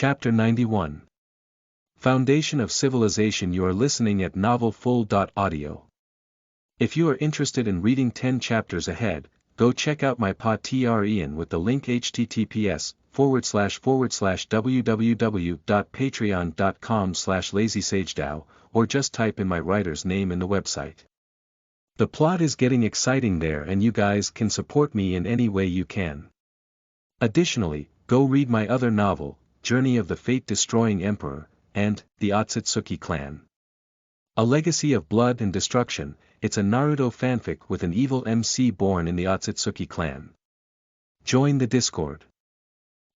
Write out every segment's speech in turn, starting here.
Chapter 91. Foundation of Civilization. You are listening at novelfull.audio. If you are interested in reading 10 chapters ahead, go check out my Patreon with the link https://www.patreon.com/lazysagedao, or just type in my writer's name in the website. The plot is getting exciting there, and you guys can support me in any way you can. Additionally, go read my other novel, Journey of the Fate-Destroying Emperor, and The Otsutsuki Clan. A legacy of blood and destruction. It's a Naruto fanfic with an evil MC born in the Otsutsuki clan. Join the Discord.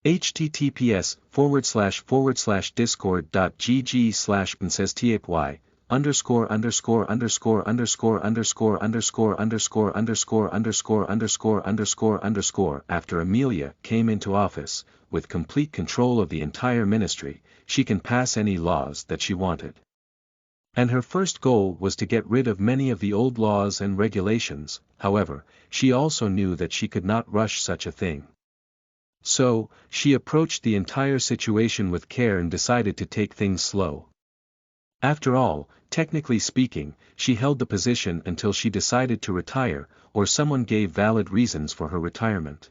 https://forward/ty.gg/princess_ty________________________________________. After Amelia came into office, with complete control of the entire ministry, she can pass any laws that she wanted. And her first goal was to get rid of many of the old laws and regulations. However, she also knew that she could not rush such a thing. So, she approached the entire situation with care and decided to take things slow. After all, technically speaking, she held the position until she decided to retire, or someone gave valid reasons for her retirement.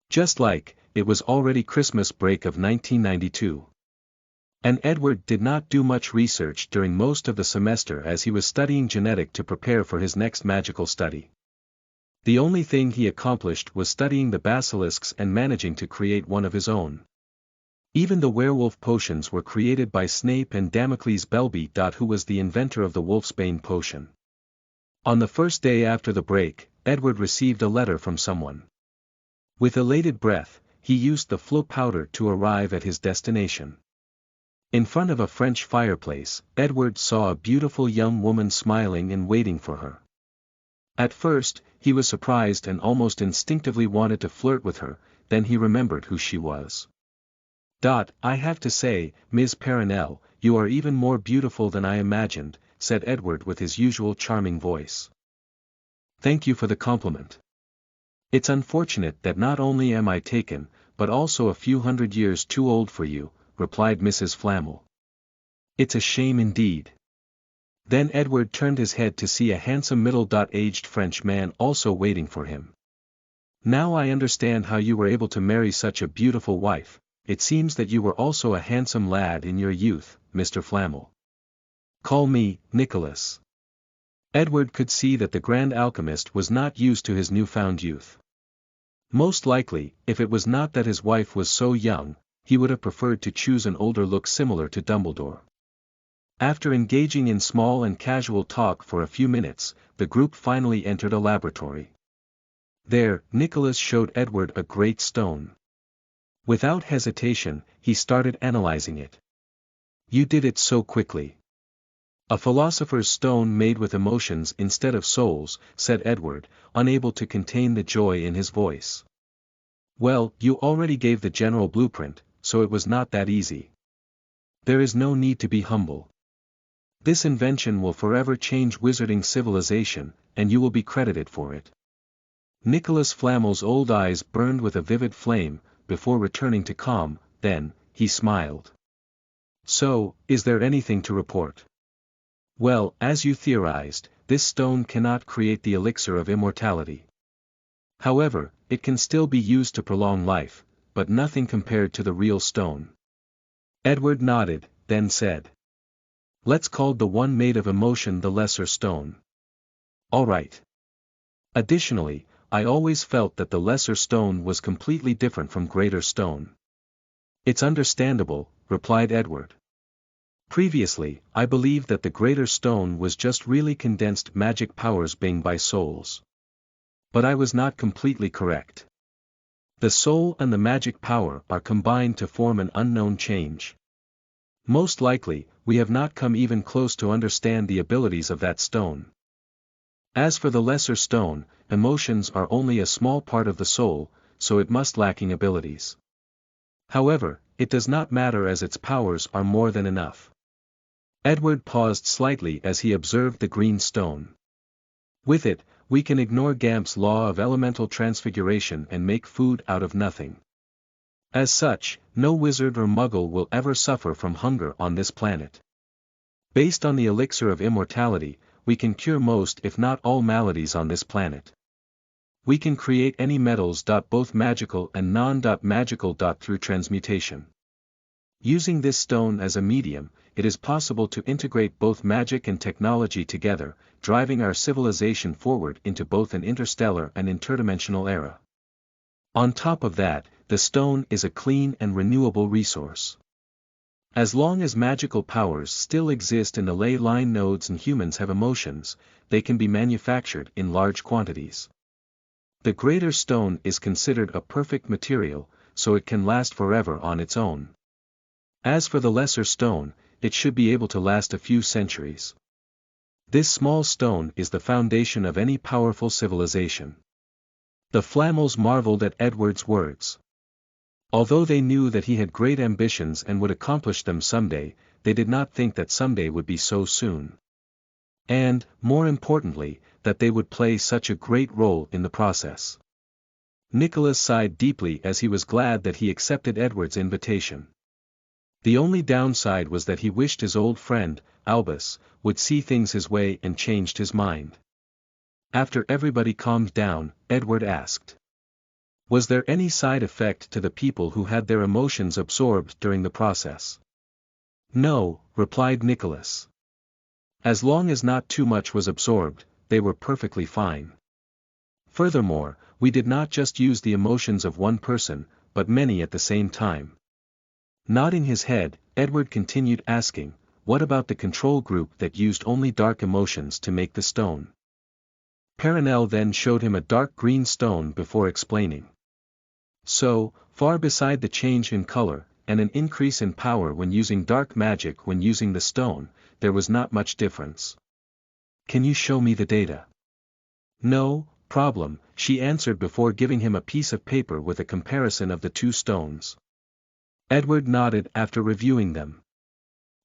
Just like, it was already Christmas break of 1992. And Edward did not do much research during most of the semester as he was studying genetic to prepare for his next magical study. The only thing he accomplished was studying the basilisks and managing to create one of his own. Even the werewolf potions were created by Snape and Damocles Belby. Who was the inventor of the wolfsbane potion. On the first day after the break, Edward received a letter from someone. With elated breath, he used the flow powder to arrive at his destination. In front of a French fireplace, Edward saw a beautiful young woman smiling and waiting for her. At first, he was surprised and almost instinctively wanted to flirt with her, then he remembered who she was. I have to say, Ms. Perenelle, you are even more beautiful than I imagined, said Edward with his usual charming voice. Thank you for the compliment. It's unfortunate that not only am I taken, but also a few hundred years too old for you, replied Mrs. Flamel. It's a shame indeed. Then Edward turned his head to see a handsome middle-aged French man also waiting for him. Now I understand how you were able to marry such a beautiful wife. It seems that you were also a handsome lad in your youth, Mr. Flamel. Call me, Nicholas. Edward could see that the grand alchemist was not used to his newfound youth. Most likely, if it was not that his wife was so young, he would have preferred to choose an older look similar to Dumbledore. After engaging in small and casual talk for a few minutes, the group finally entered a laboratory. There, Nicholas showed Edward a great stone. Without hesitation, he started analyzing it. You did it so quickly. A philosopher's stone made with emotions instead of souls, said Edward, unable to contain the joy in his voice. Well, you already gave the general blueprint, so it was not that easy. There is no need to be humble. This invention will forever change wizarding civilization, and you will be credited for it. Nicholas Flamel's old eyes burned with a vivid flame, before returning to calm. Then, he smiled. So, is there anything to report? Well, as you theorized, this stone cannot create the elixir of immortality. However, it can still be used to prolong life, but nothing compared to the real stone. Edward nodded, then said. Let's call the one made of emotion the lesser stone. All right. Additionally, I always felt that the lesser stone was completely different from greater stone. It's understandable, replied Edward. Previously, I believed that the greater stone was just really condensed magic powers being by souls. But I was not completely correct. The soul and the magic power are combined to form an unknown change. Most likely, we have not come even close to understand the abilities of that stone. As for the lesser stone, emotions are only a small part of the soul, so it must lacking abilities. However, it does not matter as its powers are more than enough. Edward paused slightly as he observed the green stone. With it, we can ignore Gamp's law of elemental transfiguration and make food out of nothing. As such, no wizard or muggle will ever suffer from hunger on this planet. Based on the elixir of immortality, we can cure most if not all maladies on this planet. We can create any metals. Both magical and non-magical. Through transmutation. Using this stone as a medium, it is possible to integrate both magic and technology together, driving our civilization forward into both an interstellar and interdimensional era. On top of that, the stone is a clean and renewable resource. As long as magical powers still exist in the ley line nodes and humans have emotions, they can be manufactured in large quantities. The greater stone is considered a perfect material, so it can last forever on its own. As for the lesser stone, it should be able to last a few centuries. This small stone is the foundation of any powerful civilization. The Flamels marveled at Edward's words. Although they knew that he had great ambitions and would accomplish them someday, they did not think that someday would be so soon. And, more importantly, that they would play such a great role in the process. Nicholas sighed deeply as he was glad that he accepted Edward's invitation. The only downside was that he wished his old friend, Albus, would see things his way and changed his mind. After everybody calmed down, Edward asked. Was there any side effect to the people who had their emotions absorbed during the process? No, replied Nicholas. As long as not too much was absorbed, they were perfectly fine. Furthermore, we did not just use the emotions of one person, but many at the same time. Nodding his head, Edward continued asking, what about the control group that used only dark emotions to make the stone? Perenelle then showed him a dark green stone before explaining. So, far beside the change in color, and an increase in power when using dark magic when using the stone, there was not much difference. Can you show me the data? No problem, she answered before giving him a piece of paper with a comparison of the two stones. Edward nodded after reviewing them.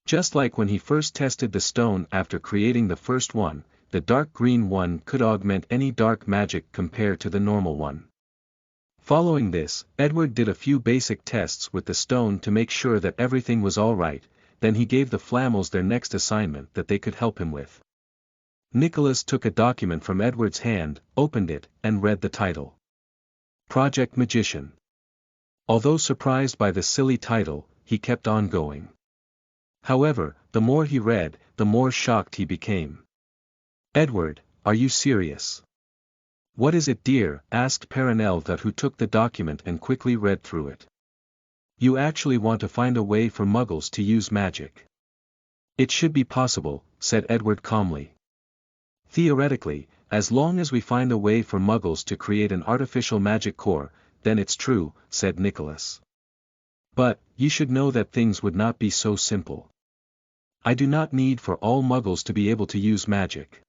Just like when he first tested the stone after creating the first one, the dark green one could augment any dark magic compared to the normal one. Following this, Edward did a few basic tests with the stone to make sure that everything was alright, then he gave the Flamels their next assignment that they could help him with. Nicholas took a document from Edward's hand, opened it, and read the title. Project Magician. Although surprised by the silly title, he kept on going. However, the more he read, the more shocked he became. Edward, are you serious? What is it, dear? Asked Perenelle, who took the document and quickly read through it. You actually want to find a way for muggles to use magic? It should be possible, said Edward calmly. Theoretically, as long as we find a way for muggles to create an artificial magic core, then it's true, said Nicholas. But, you should know that things would not be so simple. I do not need for all muggles to be able to use magic.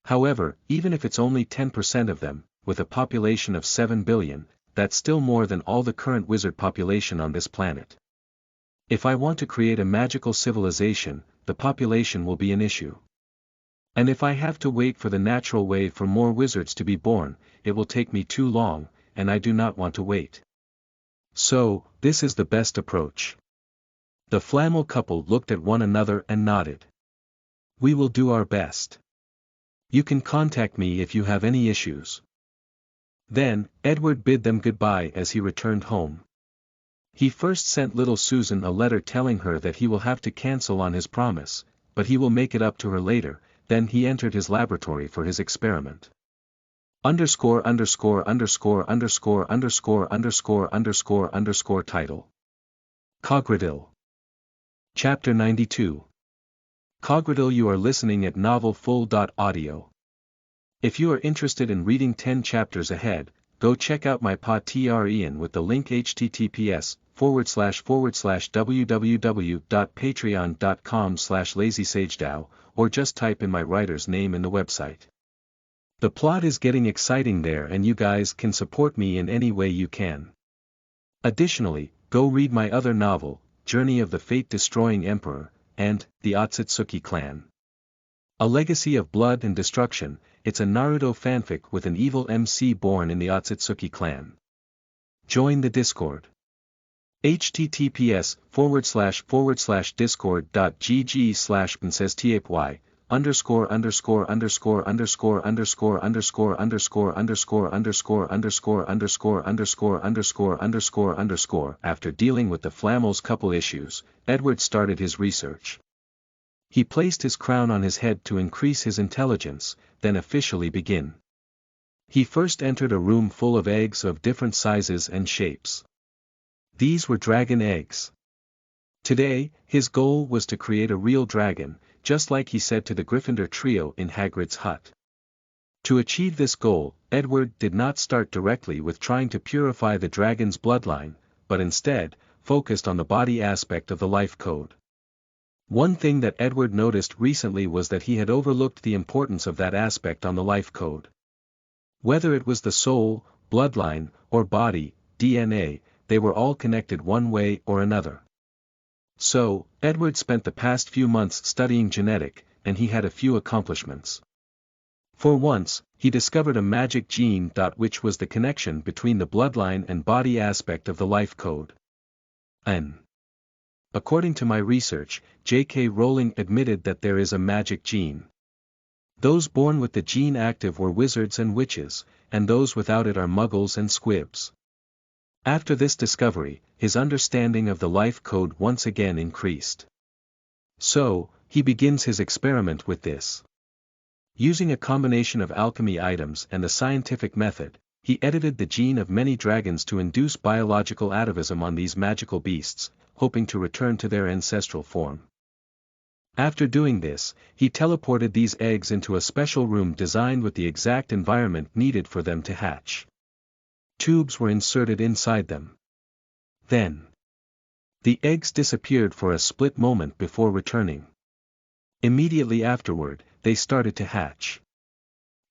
However, even if it's only 10% of them, with a population of 7 billion, that's still more than all the current wizard population on this planet. If I want to create a magical civilization, the population will be an issue. And if I have to wait for the natural way for more wizards to be born, it will take me too long, and I do not want to wait. So, this is the best approach. The Flamel couple looked at one another and nodded. We will do our best. You can contact me if you have any issues. Then, Edward bid them goodbye as he returned home. He first sent little Susan a letter telling her that he will have to cancel on his promise, but he will make it up to her later. Then he entered his laboratory for his experiment. Title. Cogradil. Chapter 92. Cogradil. You are listening at novelfull.audio. If you are interested in reading 10 chapters ahead, go check out my Patreon with the link https://www.patreon.com/lazysagedao, or just type in my writer's name in the website. The plot is getting exciting there and you guys can support me in any way you can. Additionally, go read my other novel, Journey of the Fate-Destroying Emperor, and The Otsutsuki Clan. A Legacy of Blood and Destruction. It's a Naruto fanfic with an evil MC born in the Otsutsuki clan. Join the Discord. https://forward/discord.gg/pinsastypy________________________________. After dealing with the Flammel's couple issues, Edward started his research. He placed his crown on his head to increase his intelligence, then officially begin. He first entered a room full of eggs of different sizes and shapes. These were dragon eggs. Today, his goal was to create a real dragon, just like he said to the Gryffindor trio in Hagrid's hut. To achieve this goal, Edward did not start directly with trying to purify the dragon's bloodline, but instead, focused on the body aspect of the life code. One thing that Edward noticed recently was that he had overlooked the importance of that aspect on the life code. Whether it was the soul, bloodline, or body, DNA, they were all connected one way or another. So, Edward spent the past few months studying genetic, and he had a few accomplishments. For once, he discovered a magic gene. Which was the connection between the bloodline and body aspect of the life code. According to my research, J.K. Rowling admitted that there is a magic gene. Those born with the gene active were wizards and witches, and those without it are muggles and squibs. After this discovery, his understanding of the life code once again increased. So, he begins his experiment with this. Using a combination of alchemy items and the scientific method, he edited the gene of many dragons to induce biological atavism on these magical beasts, hoping to return to their ancestral form. After doing this, he teleported these eggs into a special room designed with the exact environment needed for them to hatch. Tubes were inserted inside them. Then, the eggs disappeared for a split moment before returning. Immediately afterward, they started to hatch.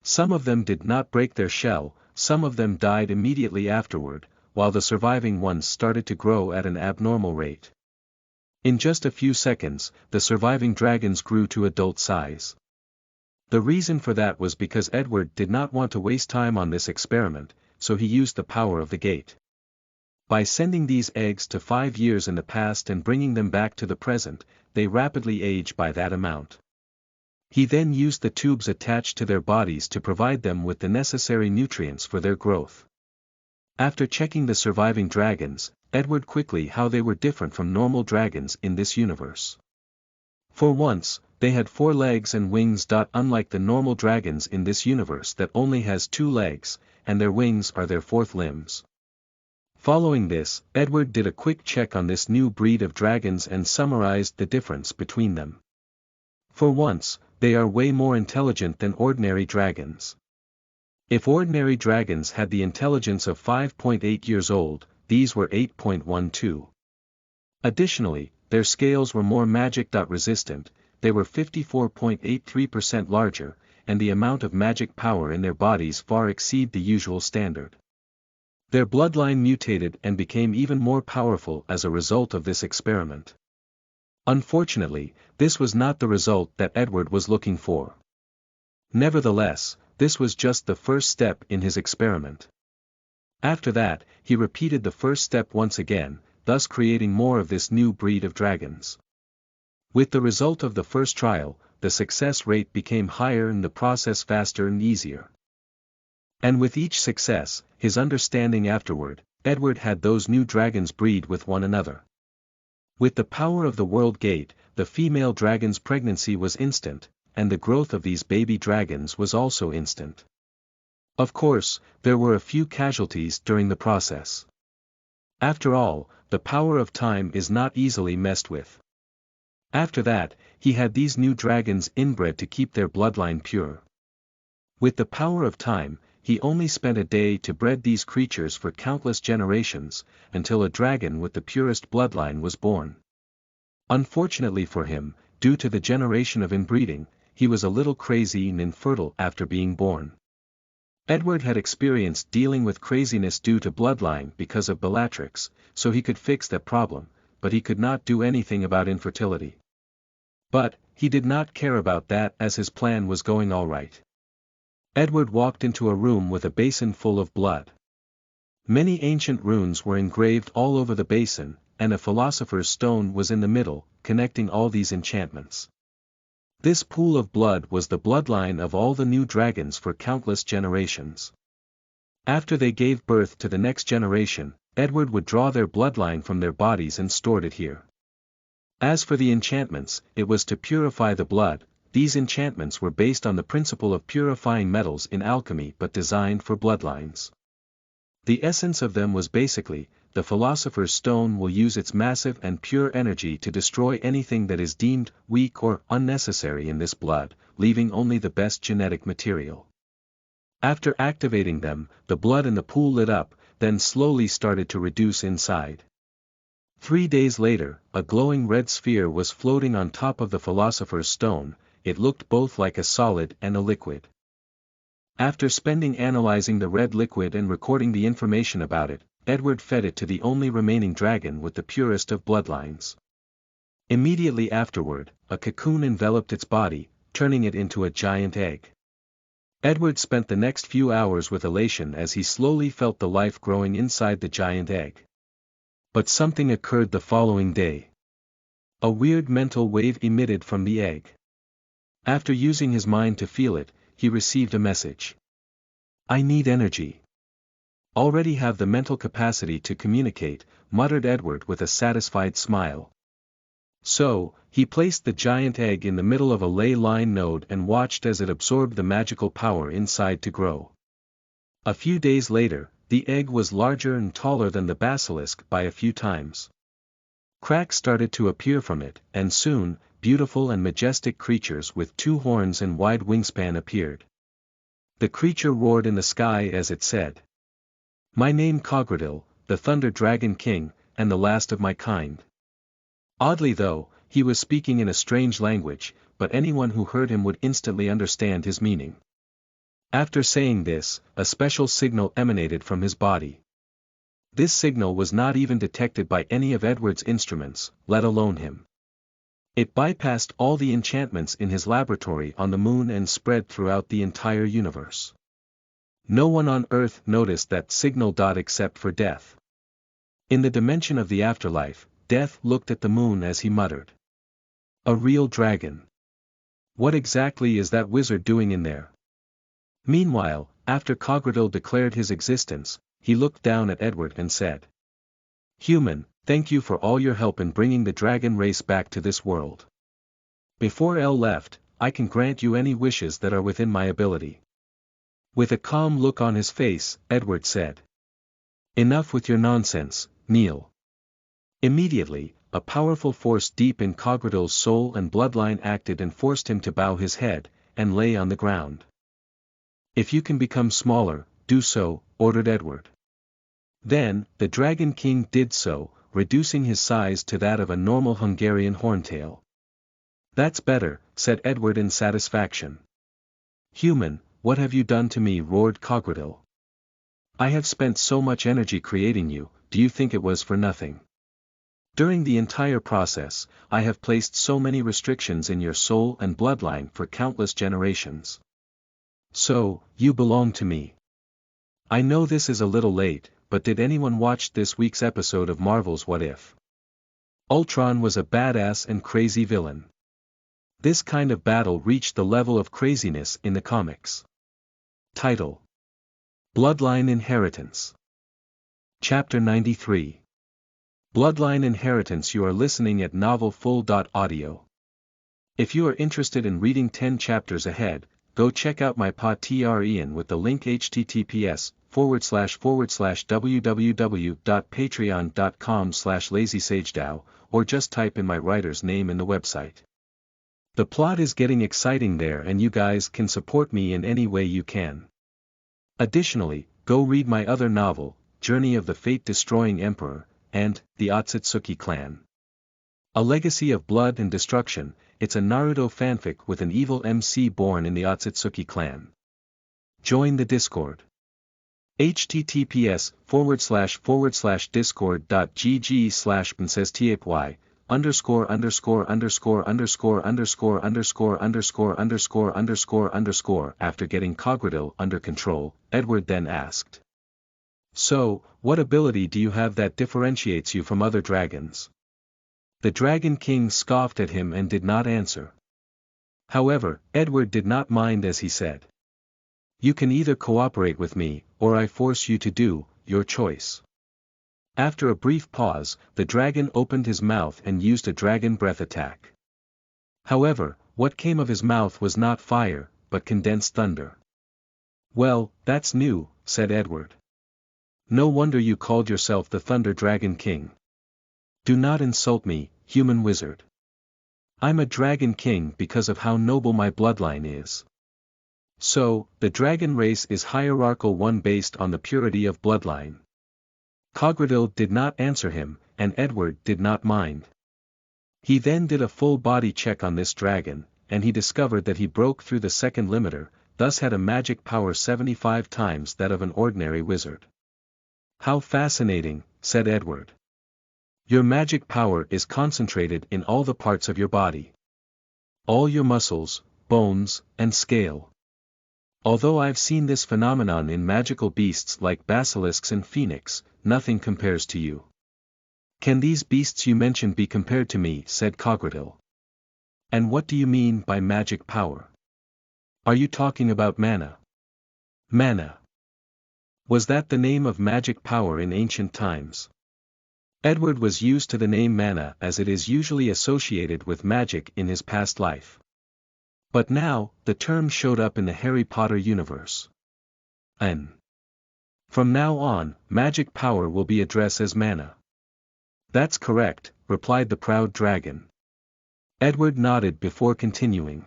Some of them did not break their shell, some of them died immediately afterward, while the surviving ones started to grow at an abnormal rate. In just a few seconds, the surviving dragons grew to adult size. The reason for that was because Edward did not want to waste time on this experiment, so he used the power of the gate. By sending these eggs to 5 years in the past and bringing them back to the present, they rapidly age by that amount. He then used the tubes attached to their bodies to provide them with the necessary nutrients for their growth. After checking the surviving dragons, Edward quickly how they were different from normal dragons in this universe. For once, they had 4 legs and wings. Unlike the normal dragons in this universe that only has 2 legs, and their wings are their 4th limbs. Following this, Edward did a quick check on this new breed of dragons and summarized the difference between them. For once, they are way more intelligent than ordinary dragons. If ordinary dragons had the intelligence of 5.8 years old, these were 8.12. Additionally, their scales were more magic-resistant, they were 54.83% larger, and the amount of magic power in their bodies far exceed the usual standard. Their bloodline mutated and became even more powerful as a result of this experiment. Unfortunately, this was not the result that Edward was looking for. Nevertheless, this was just the first step in his experiment. After that, he repeated the first step once again, thus creating more of this new breed of dragons. With the result of the first trial, the success rate became higher and the process faster and easier. And with each success, his understanding afterward, Edward had those new dragons breed with one another. With the power of the World Gate, the female dragon's pregnancy was instant, and the growth of these baby dragons was also instant. Of course, there were a few casualties during the process. After all, the power of time is not easily messed with. After that, he had these new dragons inbred to keep their bloodline pure. With the power of time, he only spent a day to bred these creatures for countless generations, until a dragon with the purest bloodline was born. Unfortunately for him, due to the generation of inbreeding, he was a little crazy and infertile after being born. Edward had experienced dealing with craziness due to bloodline because of Bellatrix, so he could fix that problem, but he could not do anything about infertility. But, he did not care about that as his plan was going all right. Edward walked into a room with a basin full of blood. Many ancient runes were engraved all over the basin, and a philosopher's stone was in the middle, connecting all these enchantments. This pool of blood was the bloodline of all the new dragons for countless generations. After they gave birth to the next generation, Edward would draw their bloodline from their bodies and stored it here. As for the enchantments, it was to purify the blood. These enchantments were based on the principle of purifying metals in alchemy but designed for bloodlines. The essence of them was basically, the philosopher's stone will use its massive and pure energy to destroy anything that is deemed weak or unnecessary in this blood, leaving only the best genetic material. After activating them, the blood in the pool lit up, then slowly started to reduce inside. 3 days later, a glowing red sphere was floating on top of the philosopher's stone. It looked both like a solid and a liquid. After spending analyzing the red liquid and recording the information about it, Edward fed it to the only remaining dragon with the purest of bloodlines. Immediately afterward, a cocoon enveloped its body, turning it into a giant egg. Edward spent the next few hours with elation as he slowly felt the life growing inside the giant egg. But something occurred the following day. A weird mental wave emitted from the egg. After using his mind to feel it, he received a message. "I need energy." "Already have the mental capacity to communicate," muttered Edward with a satisfied smile. So, he placed the giant egg in the middle of a ley line node and watched as it absorbed the magical power inside to grow. A few days later, the egg was larger and taller than the basilisk by a few times. Cracks started to appear from it, and soon, beautiful and majestic creatures with 2 horns and wide wingspan appeared. The creature roared in the sky as it said, "My name Cogradil, the Thunder Dragon King, and the last of my kind." Oddly though, he was speaking in a strange language, but anyone who heard him would instantly understand his meaning. After saying this, a special signal emanated from his body. This signal was not even detected by any of Edward's instruments, let alone him. It bypassed all the enchantments in his laboratory on the moon and spread throughout the entire universe. No one on Earth noticed that signal. Except for Death. In the dimension of the afterlife, Death looked at the moon as he muttered, "A real dragon. What exactly is that wizard doing in there?" Meanwhile, after Cogradil declared his existence, he looked down at Edward and said, "Human, thank you for all your help in bringing the dragon race back to this world. Before El left, I can grant you any wishes that are within my ability." With a calm look on his face, Edward said, "Enough with your nonsense, kneel." Immediately, a powerful force deep in Cogradil's soul and bloodline acted and forced him to bow his head, and lay on the ground. "If you can become smaller, do so," ordered Edward. Then, the Dragon King did so, reducing his size to that of a normal Hungarian horntail. "That's better," said Edward in satisfaction. "Human, what have you done to me?" roared Cogradil. "I have spent so much energy creating you, do you think it was for nothing? During the entire process, I have placed so many restrictions in your soul and bloodline for countless generations. So, you belong to me. I know this is a little late, but did anyone watch this week's episode of Marvel's What If? Ultron was a badass and crazy villain. This kind of battle reached the level of craziness in the comics. Title: Bloodline Inheritance. Chapter 93. Bloodline Inheritance. You are listening at novelfull.audio. If you are interested in reading 10 chapters ahead, go check out my Patreon with the link https://www.patreon.com/lazysagedao, or just type in my writer's name in the website. The plot is getting exciting there and you guys can support me in any way you can. Additionally, go read my other novel, Journey of the Fate-Destroying Emperor, and The Otsutsuki Clan. A Legacy of Blood and Destruction. It's a Naruto fanfic with an evil MC born in the Otsutsuki clan. Join the Discord. https://type_. After getting Cogradil under control, Edward then asked, So, what ability do you have that differentiates you from other dragons? The Dragon King scoffed at him and did not answer. However, Edward did not mind as he said. You can either cooperate with me, or I force you to do, your choice. After a brief pause, the dragon opened his mouth and used a dragon breath attack. However, what came of his mouth was not fire, but condensed thunder. Well, that's new, said Edward. No wonder you called yourself the Thunder Dragon King. Do not insult me, human wizard. I'm a Dragon King because of how noble my bloodline is. So, the dragon race is hierarchical one based on the purity of bloodline. Cogradil did not answer him, and Edward did not mind. He then did a full body check on this dragon, and he discovered that he broke through the second limiter, thus had a magic power 75 times that of an ordinary wizard. How fascinating, said Edward. Your magic power is concentrated in all the parts of your body. All your muscles, bones, and scale. Although I've seen this phenomenon in magical beasts like basilisks and phoenix, nothing compares to you. Can these beasts you mentioned be compared to me? Said Cogradil. And what do you mean by magic power? Are you talking about mana? Mana. Was that the name of magic power in ancient times? Edward was used to the name mana as it is usually associated with magic in his past life. But now, the term showed up in the Harry Potter universe. From now on, magic power will be addressed as mana. That's correct, replied the proud dragon. Edward nodded before continuing.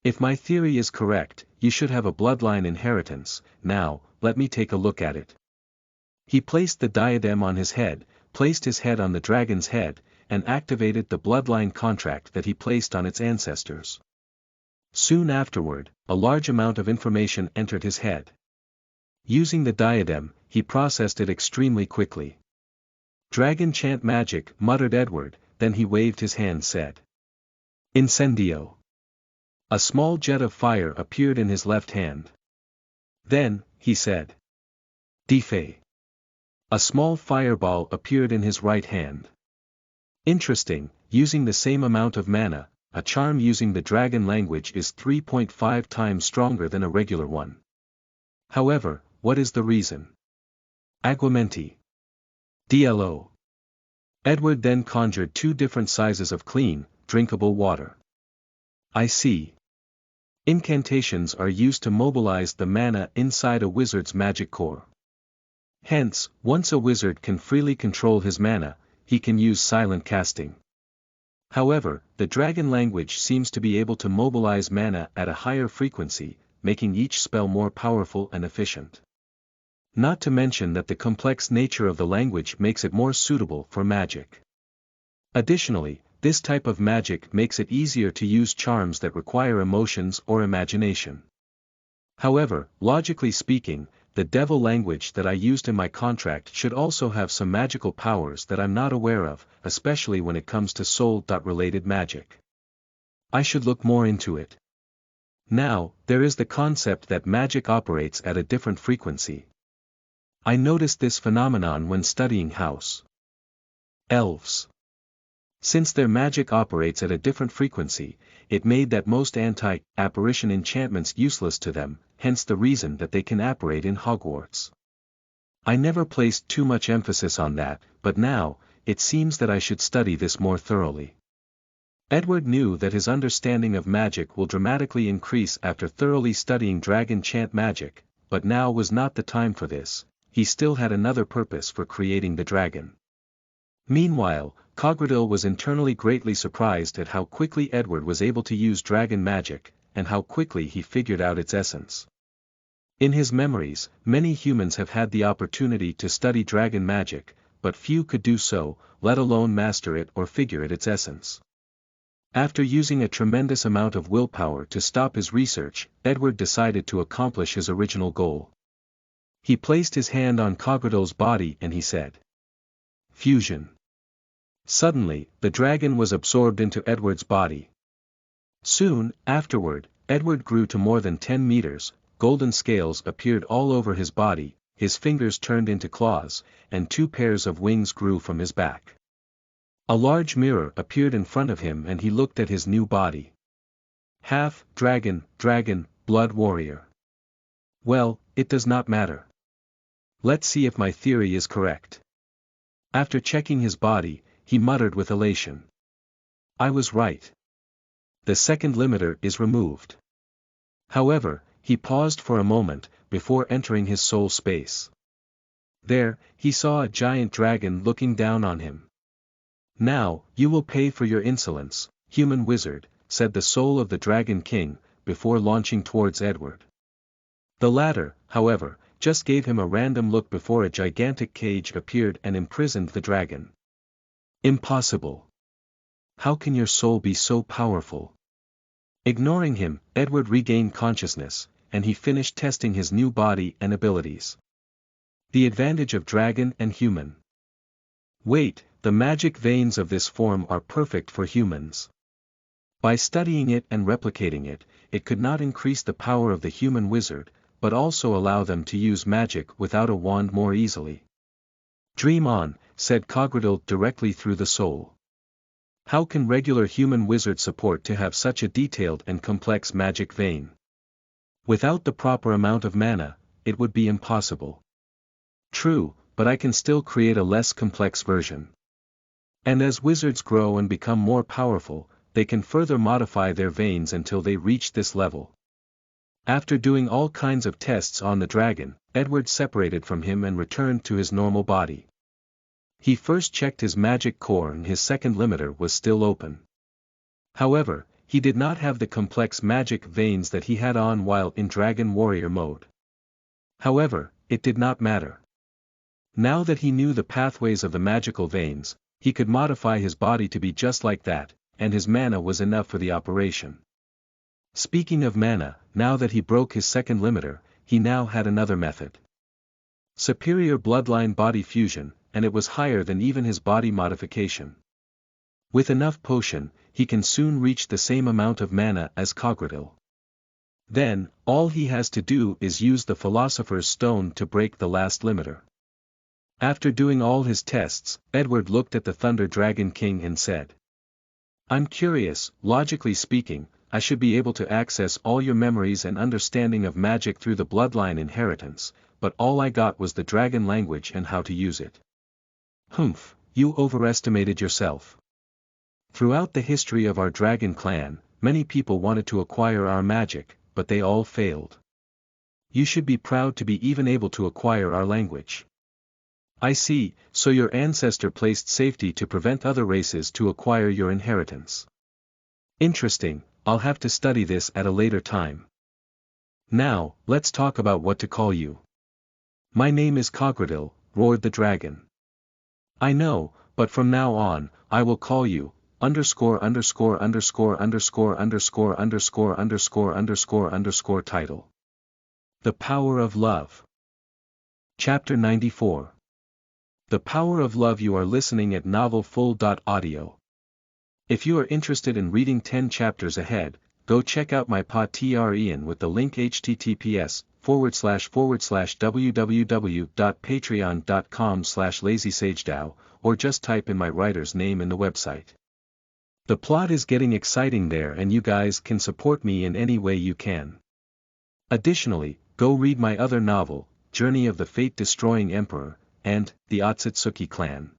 If my theory is correct, you should have a bloodline inheritance. Now, let me take a look at it. He placed the diadem on his head, placed his head on the dragon's head, and activated the bloodline contract that he placed on its ancestors. Soon afterward, a large amount of information entered his head. Using the diadem, he processed it extremely quickly. Dragon chant magic, muttered Edward, then he waved his hand said. Incendio. A small jet of fire appeared in his left hand. Then, he said. Defay. A small fireball appeared in his right hand. Interesting, using the same amount of mana, a charm using the dragon language is 3.5 times stronger than a regular one. However, what is the reason? Aguamenti. DLO. Edward then conjured 2 different sizes of clean, drinkable water. I see. Incantations are used to mobilize the mana inside a wizard's magic core. Hence, once a wizard can freely control his mana, he can use silent casting. However, the dragon language seems to be able to mobilize mana at a higher frequency, making each spell more powerful and efficient. Not to mention that the complex nature of the language makes it more suitable for magic. Additionally, this type of magic makes it easier to use charms that require emotions or imagination. However, logically speaking, the devil language that I used in my contract should also have some magical powers that I'm not aware of, especially when it comes to soul-related magic. I should look more into it. Now, there is the concept that magic operates at a different frequency. I noticed this phenomenon when studying House Elves. Since their magic operates at a different frequency, it made that most anti-apparition enchantments useless to them, hence the reason that they can apparate in Hogwarts. I never placed too much emphasis on that, but now, it seems that I should study this more thoroughly. Edward knew that his understanding of magic will dramatically increase after thoroughly studying dragon chant magic, but now was not the time for this. He still had another purpose for creating the dragon. Meanwhile, Cogradil was internally greatly surprised at how quickly Edward was able to use dragon magic, and how quickly he figured out its essence. In his memories, many humans have had the opportunity to study dragon magic, but few could do so, let alone master it or figure its essence. After using a tremendous amount of willpower to stop his research, Edward decided to accomplish his original goal. He placed his hand on Cogradil's body and he said, Fusion. Suddenly, the dragon was absorbed into Edward's body. Soon, afterward, Edward grew to more than 10 meters, golden scales appeared all over his body, his fingers turned into claws, and 2 pairs of wings grew from his back. A large mirror appeared in front of him and he looked at his new body. Half, dragon, blood warrior. Well, it does not matter. Let's see if my theory is correct. After checking his body, he muttered with elation. I was right. The second limiter is removed. However, he paused for a moment, before entering his soul space. There, he saw a giant dragon looking down on him. Now, you will pay for your insolence, human wizard, said the soul of the Dragon King, before launching towards Edward. The latter, however, just gave him a random look before a gigantic cage appeared and imprisoned the dragon. Impossible. How can your soul be so powerful? Ignoring him, Edward regained consciousness, and he finished testing his new body and abilities. The advantage of dragon and human. Wait, the magic veins of this form are perfect for humans. By studying it and replicating it, it could not increase the power of the human wizard, but also allow them to use magic without a wand more easily. Dream on, said Cogradil directly through the soul. How can regular human wizards support to have such a detailed and complex magic vein? Without the proper amount of mana, it would be impossible. True, but I can still create a less complex version. And as wizards grow and become more powerful, they can further modify their veins until they reach this level. After doing all kinds of tests on the dragon, Edward separated from him and returned to his normal body. He first checked his magic core and his second limiter was still open. However, he did not have the complex magic veins that he had on while in Dragon Warrior mode. However, it did not matter. Now that he knew the pathways of the magical veins, he could modify his body to be just like that, and his mana was enough for the operation. Speaking of mana, now that he broke his second limiter, he now had another method. Superior bloodline body fusion, and it was higher than even his body modification. With enough potion, he can soon reach the same amount of mana as Cogradil. Then, all he has to do is use the Philosopher's Stone to break the last limiter. After doing all his tests, Edward looked at the Thunder Dragon King and said, I'm curious, logically speaking, I should be able to access all your memories and understanding of magic through the bloodline inheritance, but all I got was the dragon language and how to use it. Humph, you overestimated yourself. Throughout the history of our dragon clan, many people wanted to acquire our magic, but they all failed. You should be proud to be even able to acquire our language. I see, so your ancestor placed safety to prevent other races to acquire your inheritance. Interesting, I'll have to study this at a later time. Now, let's talk about what to call you. My name is Cogradil, roared the dragon. I know, but from now on, I will call you, title. The Power of Love. Chapter 94. The Power of Love. You are listening at novelfull.audio. If you are interested in reading 10 chapters ahead, go check out my Patreon with the link https://www.patreon.com/lazysagedao, or just type in my writer's name in the website. The plot is getting exciting there and you guys can support me in any way you can. Additionally, go read my other novel, Journey of the Fate-Destroying Emperor, and The Otsutsuki Clan.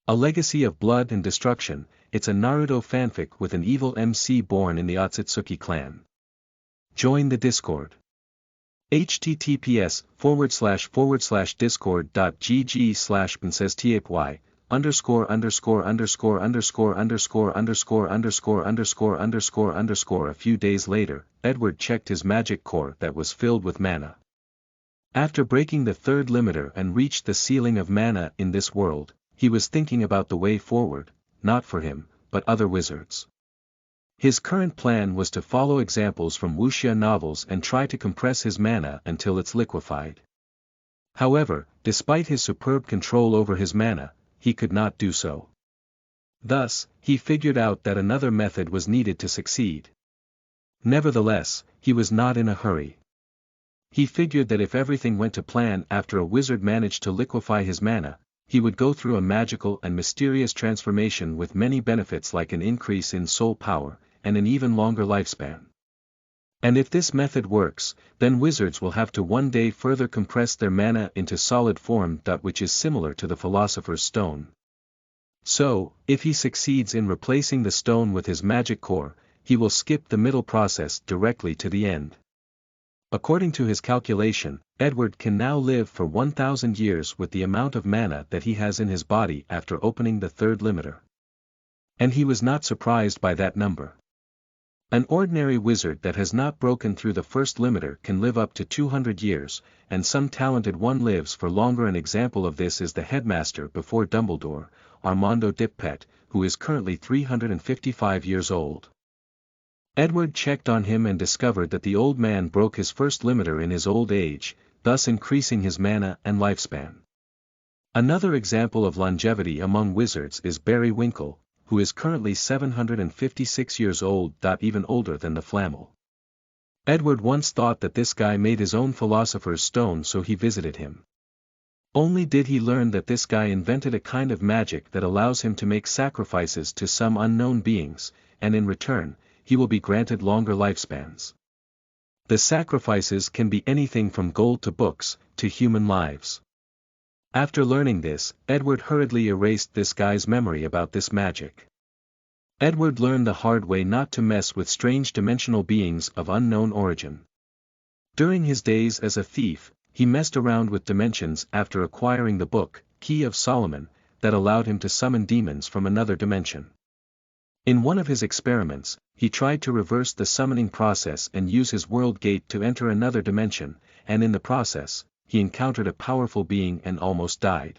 A Legacy of Blood and Destruction. It's a Naruto fanfic with an evil MC born in the Otsutsuki clan. Join the Discord. https://discord.gg/princesstypy________________________________________________________________________________ A few days later, Edward checked his magic core that was filled with mana. After breaking the third limiter and reached the ceiling of mana in this world, he was thinking about the way forward, not for him, but other wizards. His current plan was to follow examples from wuxia novels and try to compress his mana until it's liquefied. However, despite his superb control over his mana, he could not do so. Thus, he figured out that another method was needed to succeed. Nevertheless, he was not in a hurry. He figured that if everything went to plan after a wizard managed to liquefy his mana, he would go through a magical and mysterious transformation with many benefits like an increase in soul power, and an even longer lifespan. And if this method works, then wizards will have to one day further compress their mana into solid form, which is similar to the Philosopher's Stone. So, if he succeeds in replacing the stone with his magic core, he will skip the middle process directly to the end. According to his calculation, Edward can now live for 1,000 years with the amount of mana that he has in his body after opening the third limiter. And he was not surprised by that number. An ordinary wizard that has not broken through the first limiter can live up to 200 years, and some talented one lives for longer. An example of this is the headmaster before Dumbledore, Armando Dipet, who is currently 355 years old. Edward checked on him and discovered that the old man broke his first limiter in his old age, thus increasing his mana and lifespan. Another example of longevity among wizards is Barry Winkle, who is currently 756 years old, even older than the Flamel. Edward once thought that this guy made his own Philosopher's Stone, so he visited him. Only did he learn that this guy invented a kind of magic that allows him to make sacrifices to some unknown beings, and in return, he will be granted longer lifespans. The sacrifices can be anything from gold to books, to human lives. After learning this, Edward hurriedly erased this guy's memory about this magic. Edward learned the hard way not to mess with strange dimensional beings of unknown origin. During his days as a thief, he messed around with dimensions after acquiring the book, Key of Solomon, that allowed him to summon demons from another dimension. In one of his experiments, he tried to reverse the summoning process and use his world gate to enter another dimension, and in the process, he encountered a powerful being and almost died.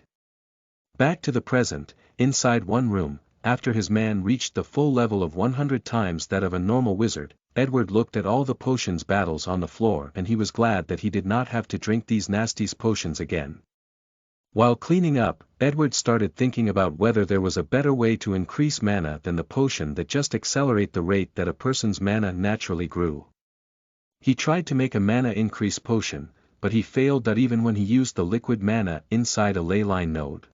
Back to the present, inside one room, after his man reached the full level of 100 times that of a normal wizard, Edward looked at all the potions battles on the floor and he was glad that he did not have to drink these nasty potions again. While cleaning up, Edward started thinking about whether there was a better way to increase mana than the potion that just accelerate the rate that a person's mana naturally grew. He tried to make a mana increase potion, but he failed even when he used the liquid mana inside a ley line node.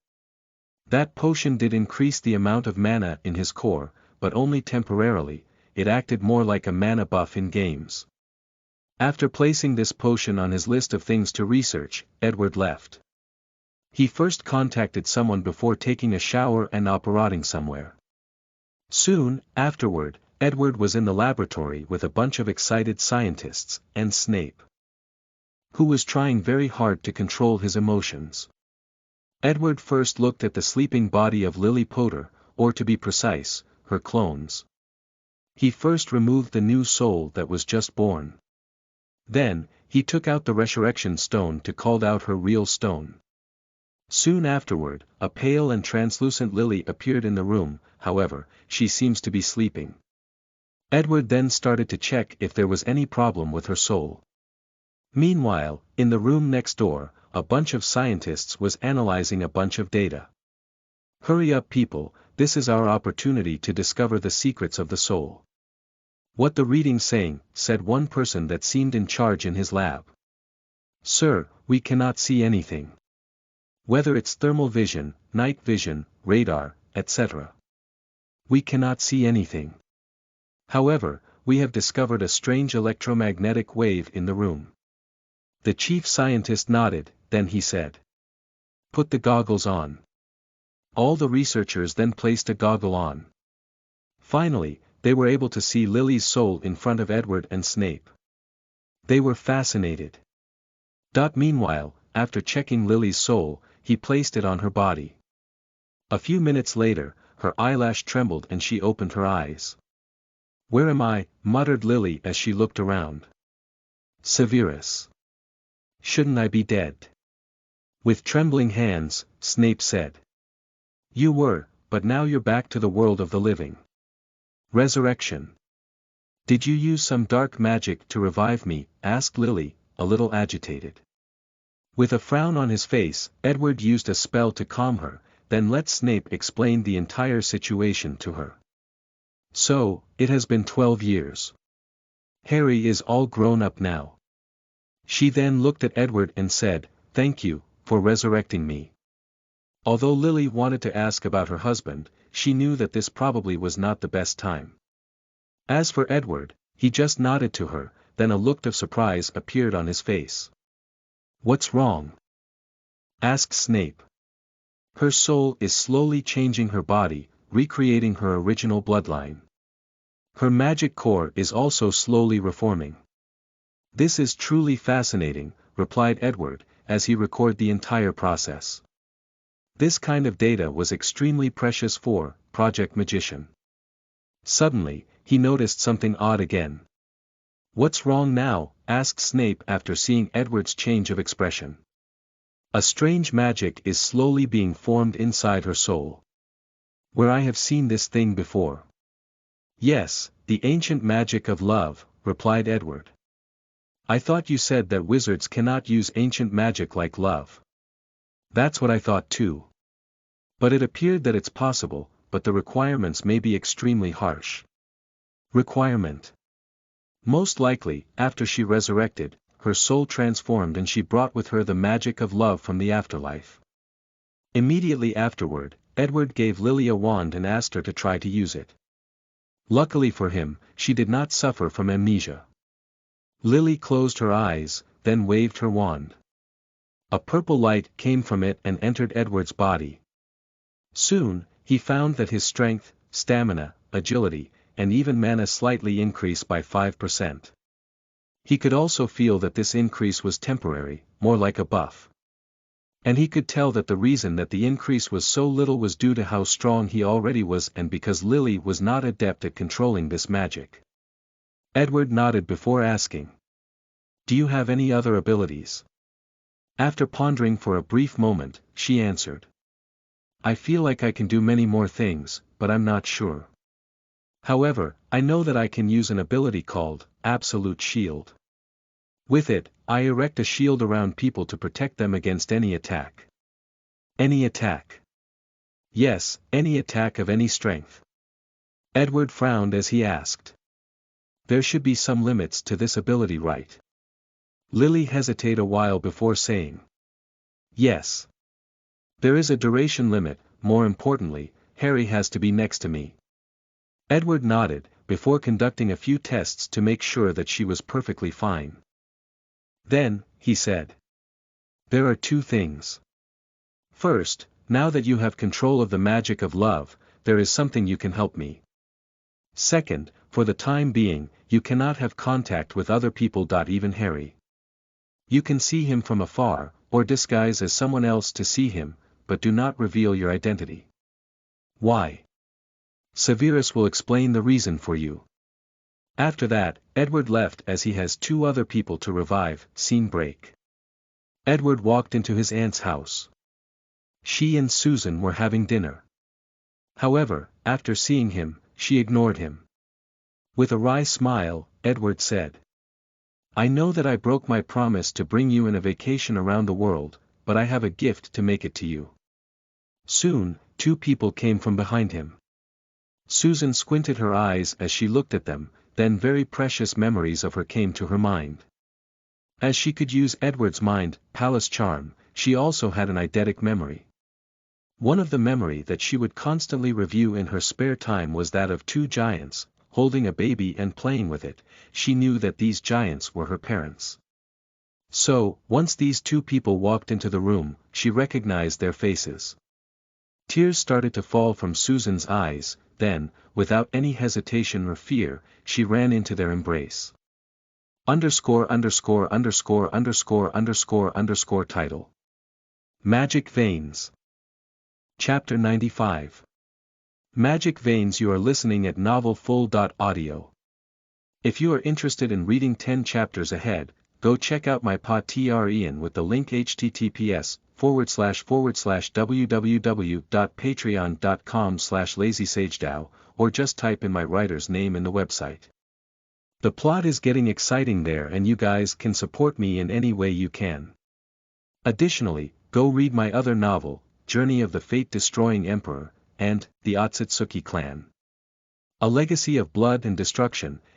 That potion did increase the amount of mana in his core, but only temporarily. It acted more like a mana buff in games. After placing this potion on his list of things to research, Edward left. He first contacted someone before taking a shower and operating somewhere. Soon afterward, Edward was in the laboratory with a bunch of excited scientists, and Snape, who was trying very hard to control his emotions. Edward first looked at the sleeping body of Lily Potter, or to be precise, her clones. He first removed the new soul that was just born. Then, he took out the resurrection stone to call out her real stone. Soon afterward, a pale and translucent Lily appeared in the room. However, she seems to be sleeping. Edward then started to check if there was any problem with her soul. Meanwhile, in the room next door, a bunch of scientists was analyzing a bunch of data. Hurry up people, this is our opportunity to discover the secrets of the soul. What the reading saying, said one person that seemed in charge in his lab. Sir, we cannot see anything. Whether it's thermal vision, night vision, radar, etc. We cannot see anything. However, we have discovered a strange electromagnetic wave in the room. The chief scientist nodded, then he said, "Put the goggles on." All the researchers then placed a goggle on. Finally, they were able to see Lily's soul in front of Edward and Snape. They were fascinated. Meanwhile, after checking Lily's soul, he placed it on her body. A few minutes later, her eyelash trembled and she opened her eyes. "Where am I?" muttered Lily as she looked around. "Severus. Shouldn't I be dead?" With trembling hands, Snape said. "You were, but now you're back to the world of the living. Resurrection. Did you use some dark magic to revive me?" asked Lily, a little agitated. With a frown on his face, Edward used a spell to calm her, then let Snape explain the entire situation to her. "So, it has been 12 years. Harry is all grown up now. She then looked at Edward and said, "Thank you, for resurrecting me." Although Lily wanted to ask about her husband, she knew that this probably was not the best time. As for Edward, he just nodded to her, then a look of surprise appeared on his face. "What's wrong?" asked Snape. "Her soul is slowly changing her body, recreating her original bloodline. Her magic core is also slowly reforming." "This is truly fascinating," replied Edward, as he recorded the entire process. This kind of data was extremely precious for Project Magician. Suddenly, he noticed something odd again. "What's wrong now?" asked Snape after seeing Edward's change of expression. "A strange magic is slowly being formed inside her soul. Where I have seen this thing before." "Yes, the ancient magic of love," replied Edward. "I thought you said that wizards cannot use ancient magic like love." "That's what I thought too. But it appeared that it's possible, but the requirements may be extremely harsh." "Requirement?" "Most likely, after she resurrected, her soul transformed and she brought with her the magic of love from the afterlife. Immediately afterward, Edward gave Lily a wand and asked her to try to use it. Luckily for him, she did not suffer from amnesia. Lily closed her eyes, then waved her wand. A purple light came from it and entered Edward's body. Soon, he found that his strength, stamina, agility, and even mana slightly increased by 5%. He could also feel that this increase was temporary, more like a buff. And he could tell that the reason that the increase was so little was due to how strong he already was and because Lily was not adept at controlling this magic. Edward nodded before asking, "Do you have any other abilities?" After pondering for a brief moment, she answered, "I feel like I can do many more things, but I'm not sure. However, I know that I can use an ability called Absolute Shield. With it, I erect a shield around people to protect them against any attack." "Any attack?" "Yes, any attack of any strength." Edward frowned as he asked, "There should be some limits to this ability, right?" Lily hesitated a while before saying, "Yes. There is a duration limit, more importantly, Harry has to be next to me." Edward nodded, before conducting a few tests to make sure that she was perfectly fine. Then, he said, "There are two things. First, now that you have control of the magic of love, there is something you can help me. Second, for the time being, you cannot have contact with other people. Even Harry. You can see him from afar, or disguise as someone else to see him, but do not reveal your identity." "Why?" "Severus will explain the reason for you." After that, Edward left as he has two other people to revive. Scene break. Edward walked into his aunt's house. She and Susan were having dinner. However, after seeing him, she ignored him. With a wry smile, Edward said, "I know that I broke my promise to bring you in a vacation around the world, but I have a gift to make it to you." Soon, two people came from behind him. Susan squinted her eyes as she looked at them, then very precious memories of her came to her mind. As she could use Edward's mind, palace charm, she also had an eidetic memory. One of the memory that she would constantly review in her spare time was that of two giants, holding a baby and playing with it. She knew that these giants were her parents. So, once these two people walked into the room, she recognized their faces. Tears started to fall from Susan's eyes, then, without any hesitation or fear, she ran into their embrace. ___________ Title: Magic Veins. Chapter 95. Magic Veins. You are listening at novelfull.audio. If you are interested in reading 10 chapters ahead, go check out my Patreon with the link https://www.patreon.com/lazysagedao, or just type in my writer's name in the website. The plot is getting exciting there and you guys can support me in any way you can. Additionally, go read my other novel, Journey of the Fate-Destroying Emperor, and The Otsutsuki Clan. A Legacy of Blood and Destruction,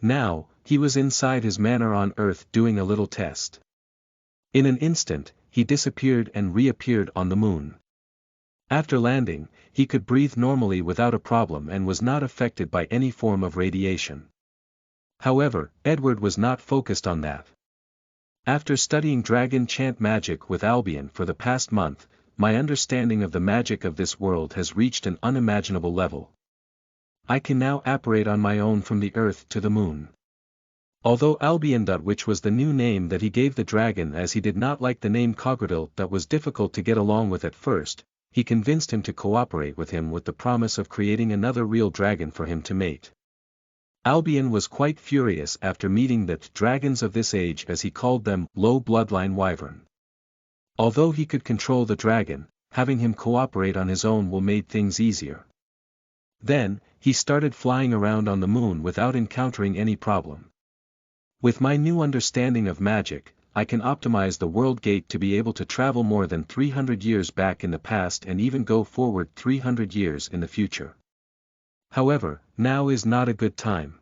Now, he was inside his manor on Earth doing a little test. In an instant, he disappeared and reappeared on the moon. After landing, he could breathe normally without a problem and was not affected by any form of radiation. However, Edward was not focused on that. After studying dragon chant magic with Albion for the past month, my understanding of the magic of this world has reached an unimaginable level. I can now apparate on my own from the Earth to the moon. Although Albion, which was the new name that he gave the dragon, as he did not like the name Cogrodil, that was difficult to get along with at first, he convinced him to cooperate with him with the promise of creating another real dragon for him to mate. Albion was quite furious after meeting the dragons of this age, as he called them, low bloodline wyvern. Although he could control the dragon, having him cooperate on his own will made things easier. Then, he started flying around on the moon without encountering any problem. With my new understanding of magic, I can optimize the world gate to be able to travel more than 300 years back in the past and even go forward 300 years in the future. However, now is not a good time.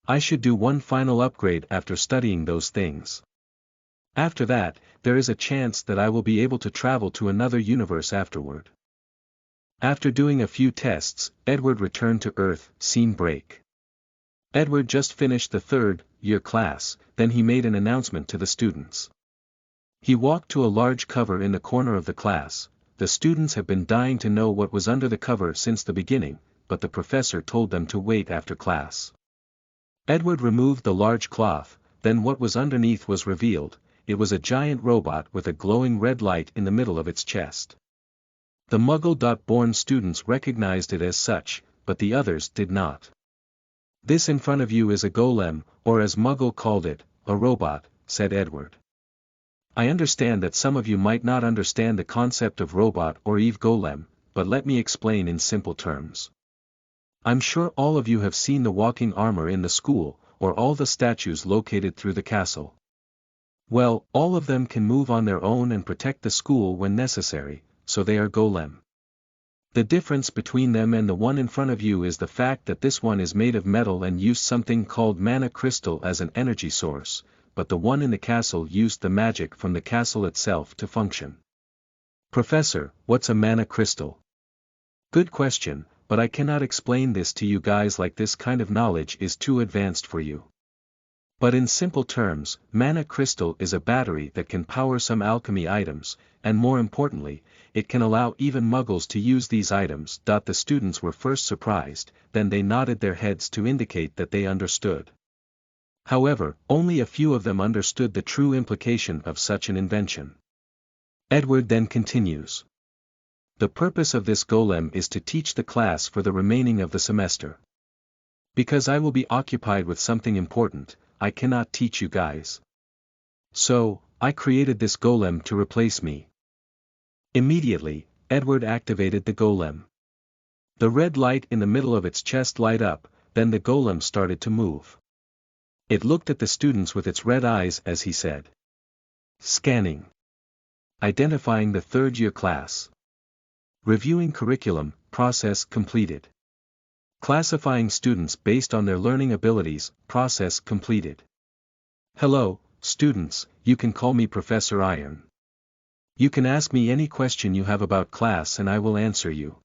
I should do one final upgrade after studying those things. After that, there is a chance that I will be able to travel to another universe afterward. After doing a few tests, Edward returned to Earth. Scene break. Edward just finished the third-year class, then he made an announcement to the students. He walked to a large cover in the corner of the class. The students have been dying to know what was under the cover since the beginning, but the professor told them to wait after class. Edward removed the large cloth, then what was underneath was revealed. It was a giant robot with a glowing red light in the middle of its chest. The Muggle-born students recognized it as such, but the others did not. "This in front of you is a golem, or as Muggle called it, a robot," said Edward. "I understand that some of you might not understand the concept of robot or Eve golem, but let me explain in simple terms. I'm sure all of you have seen the walking armor in the school, or all the statues located through the castle. Well, all of them can move on their own and protect the school when necessary, so they are golem. The difference between them and the one in front of you is the fact that this one is made of metal and used something called mana crystal as an energy source, but the one in the castle used the magic from the castle itself to function." "Professor, what's a mana crystal?" "Good question, but I cannot explain this to you guys, like this kind of knowledge is too advanced for you. But in simple terms, mana crystal is a battery that can power some alchemy items, and more importantly, it can allow even Muggles to use these items." The students were first surprised, then they nodded their heads to indicate that they understood. However, only a few of them understood the true implication of such an invention. Edward then continues. "The purpose of this golem is to teach the class for the remaining of the semester. Because I will be occupied with something important, I cannot teach you guys. So, I created this golem to replace me." Immediately, Edward activated the golem. The red light in the middle of its chest light up, then the golem started to move. It looked at the students with its red eyes as he said. "Scanning. Identifying the third-year class. Reviewing curriculum, process completed. Classifying students based on their learning abilities, process completed. Hello, students, you can call me Professor Iron. You can ask me any question you have about class and I will answer you."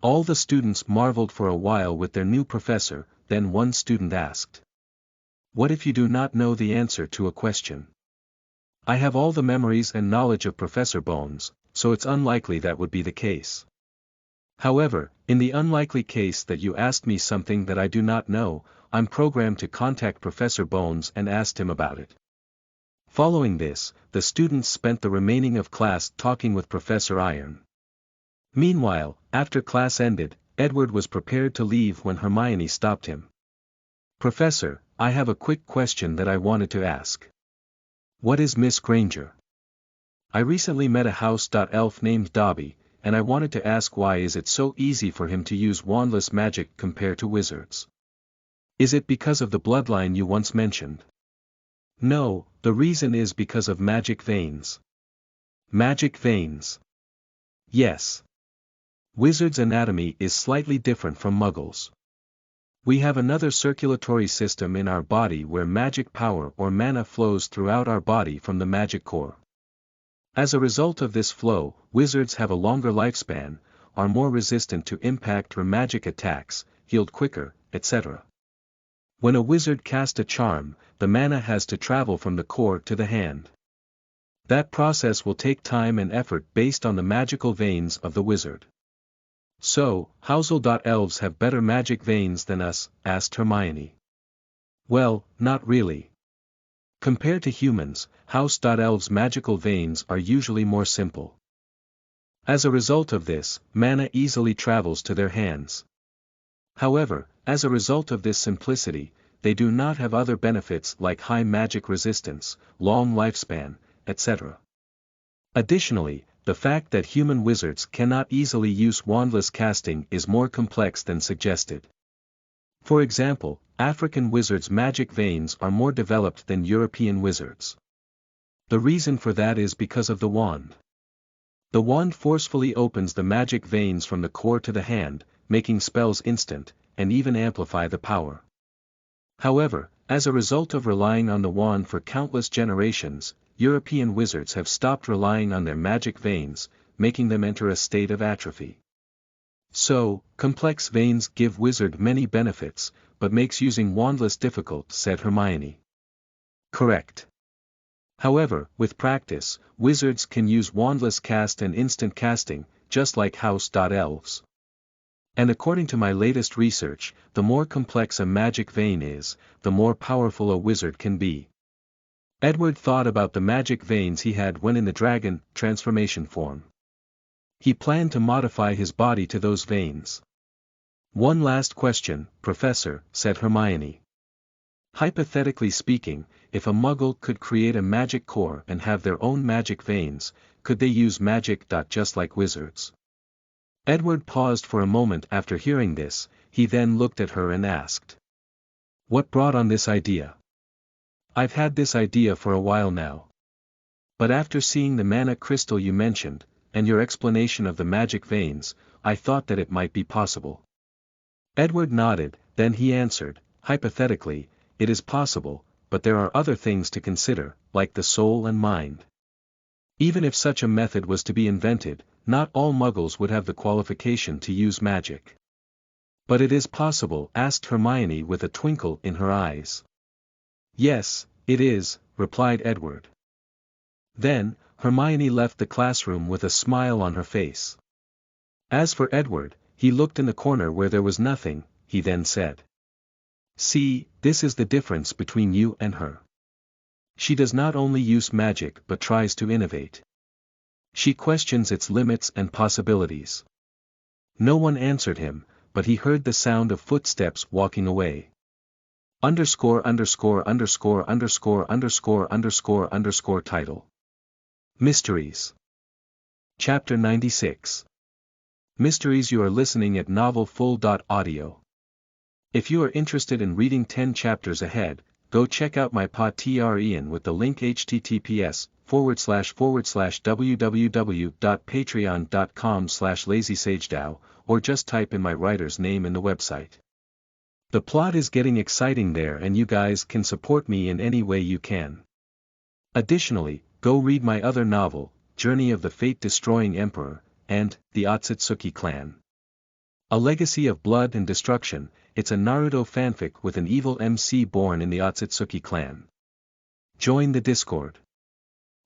All the students marveled for a while with their new professor, then one student asked. "What if you do not know the answer to a question?" "I have all the memories and knowledge of Professor Bones, so it's unlikely that would be the case. However, in the unlikely case that you asked me something that I do not know, I'm programmed to contact Professor Bones and ask him about it." Following this, the students spent the remaining of class talking with Professor Iron. Meanwhile, after class ended, Edward was prepared to leave when Hermione stopped him. "Professor, I have a quick question that I wanted to ask. What is Miss Granger? I recently met a house elf named Dobby, and I wanted to ask why is it so easy for him to use wandless magic compared to wizards? Is it because of the bloodline you once mentioned? No, the reason is because of magic veins. Magic veins. Yes. Wizards' anatomy is slightly different from muggles. We have another circulatory system in our body where magic power or mana flows throughout our body from the magic core. As a result of this flow, wizards have a longer lifespan, are more resistant to impact or magic attacks, healed quicker, etc. When a wizard casts a charm, the mana has to travel from the core to the hand. That process will take time and effort based on the magical veins of the wizard. So, how's elves have better magic veins than us? Asked Hermione. Well, not really. Compared to humans, house.elves' magical veins are usually more simple. As a result of this, mana easily travels to their hands. However, as a result of this simplicity, they do not have other benefits like high magic resistance, long lifespan, etc. Additionally, the fact that human wizards cannot easily use wandless casting is more complex than suggested. For example, African wizards' magic veins are more developed than European wizards. The reason for that is because of the wand. The wand forcefully opens the magic veins from the core to the hand, making spells instant, and even amplify the power. However, as a result of relying on the wand for countless generations, European wizards have stopped relying on their magic veins, making them enter a state of atrophy. So, complex veins give wizard many benefits, but makes using wandless difficult, said Hermione. Correct. However, with practice, wizards can use wandless cast and instant casting, just like house.elves. And according to my latest research, the more complex a magic vein is, the more powerful a wizard can be. Edward thought about the magic veins he had when in the dragon transformation form. He planned to modify his body to those veins. One last question, Professor, said Hermione. Hypothetically speaking, if a muggle could create a magic core and have their own magic veins, could they use magic? Just like wizards? Edward paused for a moment after hearing this, he then looked at her and asked. What brought on this idea? I've had this idea for a while now. But after seeing the mana crystal you mentioned, and your explanation of the magic veins, I thought that it might be possible. Edward nodded, then he answered, hypothetically, it is possible, but there are other things to consider, like the soul and mind. Even if such a method was to be invented, not all muggles would have the qualification to use magic. But it is possible, asked Hermione with a twinkle in her eyes. Yes, it is, replied Edward. Then, Hermione left the classroom with a smile on her face. As for Edward, he looked in the corner where there was nothing, he then said. See, this is the difference between you and her. She does not only use magic but tries to innovate. She questions its limits and possibilities. No one answered him, but he heard the sound of footsteps walking away. _____________ title. Mysteries. Chapter 96. Mysteries. You are listening at novelfull.audio. If you are interested in reading 10 chapters ahead, go check out my Patreon with the link https://www.patreon.com/lazysagedao, or just type in my writer's name in the website. The plot is getting exciting there and you guys can support me in any way you can. Additionally, go read my other novel, Journey of the Fate-Destroying Emperor, and The Otsutsuki Clan. A Legacy of Blood and Destruction. It's a Naruto fanfic with an evil MC born in the Otsutsuki clan. Join the Discord.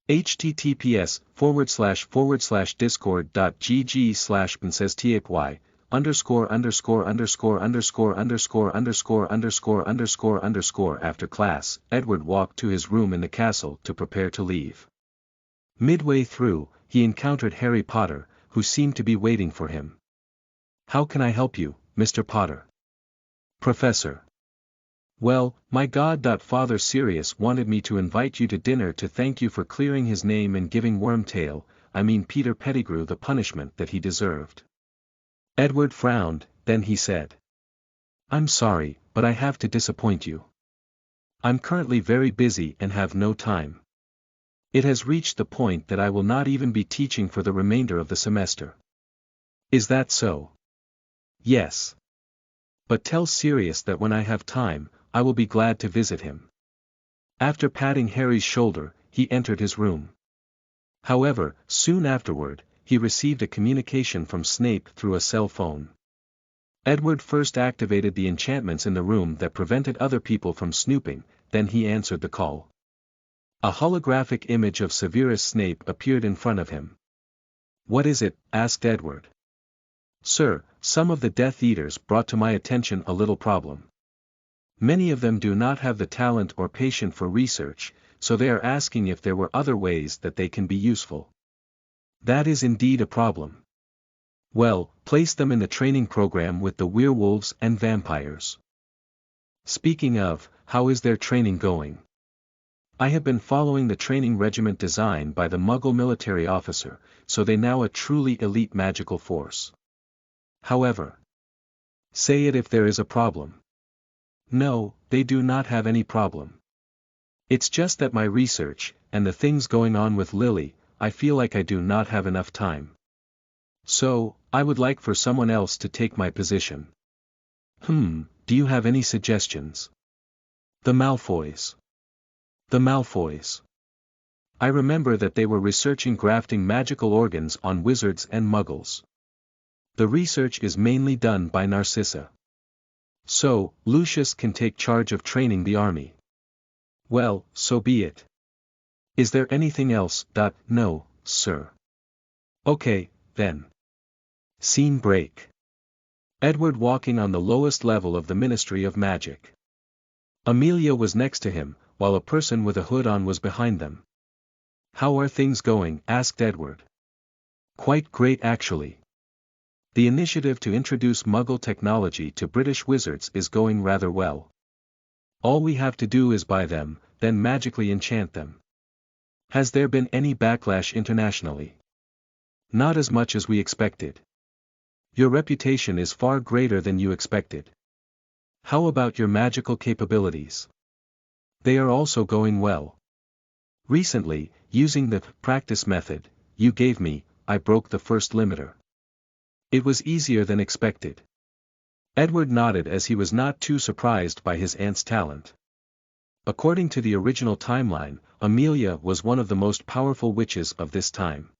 https:///p______________________________________________________________________________________________ after class, Edward walked to his room in the castle to prepare to leave. Midway through, he encountered Harry Potter, who seemed to be waiting for him. How can I help you, Mr. Potter? Professor. Well, my God. Father Sirius wanted me to invite you to dinner to thank you for clearing his name and giving Wormtail, I mean Peter Pettigrew, the punishment that he deserved. Edward frowned, then he said. I'm sorry, but I have to disappoint you. I'm currently very busy and have no time. It has reached the point that I will not even be teaching for the remainder of the semester. Is that so? Yes. But tell Sirius that when I have time, I will be glad to visit him. After patting Harry's shoulder, he entered his room. However, soon afterward, he received a communication from Snape through a cell phone. Edward first activated the enchantments in the room that prevented other people from snooping, then he answered the call. A holographic image of Severus Snape appeared in front of him. What is it? Asked Edward. Sir, some of the Death Eaters brought to my attention a little problem. Many of them do not have the talent or patience for research, so they are asking if there were other ways that they can be useful. That is indeed a problem. Well, place them in the training program with the werewolves and vampires. Speaking of, how is their training going? I have been following the training regiment designed by the Muggle military officer, so they now a truly elite magical force. However, say it if there is a problem. No, they do not have any problem. It's just that my research, and the things going on with Lily, I feel like I do not have enough time. So, I would like for someone else to take my position. Do you have any suggestions? The Malfoys. The Malfoys. I remember that they were researching grafting magical organs on wizards and muggles. The research is mainly done by Narcissa. So, Lucius can take charge of training the army. Well, so be it. Is there anything else? No, sir. Okay, then. Scene break. Edward walking on the lowest level of the Ministry of Magic. Amelia was next to him, while a person with a hood on was behind them. How are things going? Asked Edward. Quite great actually. The initiative to introduce Muggle technology to British wizards is going rather well. All we have to do is buy them, then magically enchant them. Has there been any backlash internationally? Not as much as we expected. Your reputation is far greater than you expected. How about your magical capabilities? They are also going well. Recently, using the practice method you gave me, I broke the first limiter. It was easier than expected. Edward nodded as he was not too surprised by his aunt's talent. According to the original timeline, Amelia was one of the most powerful witches of this time.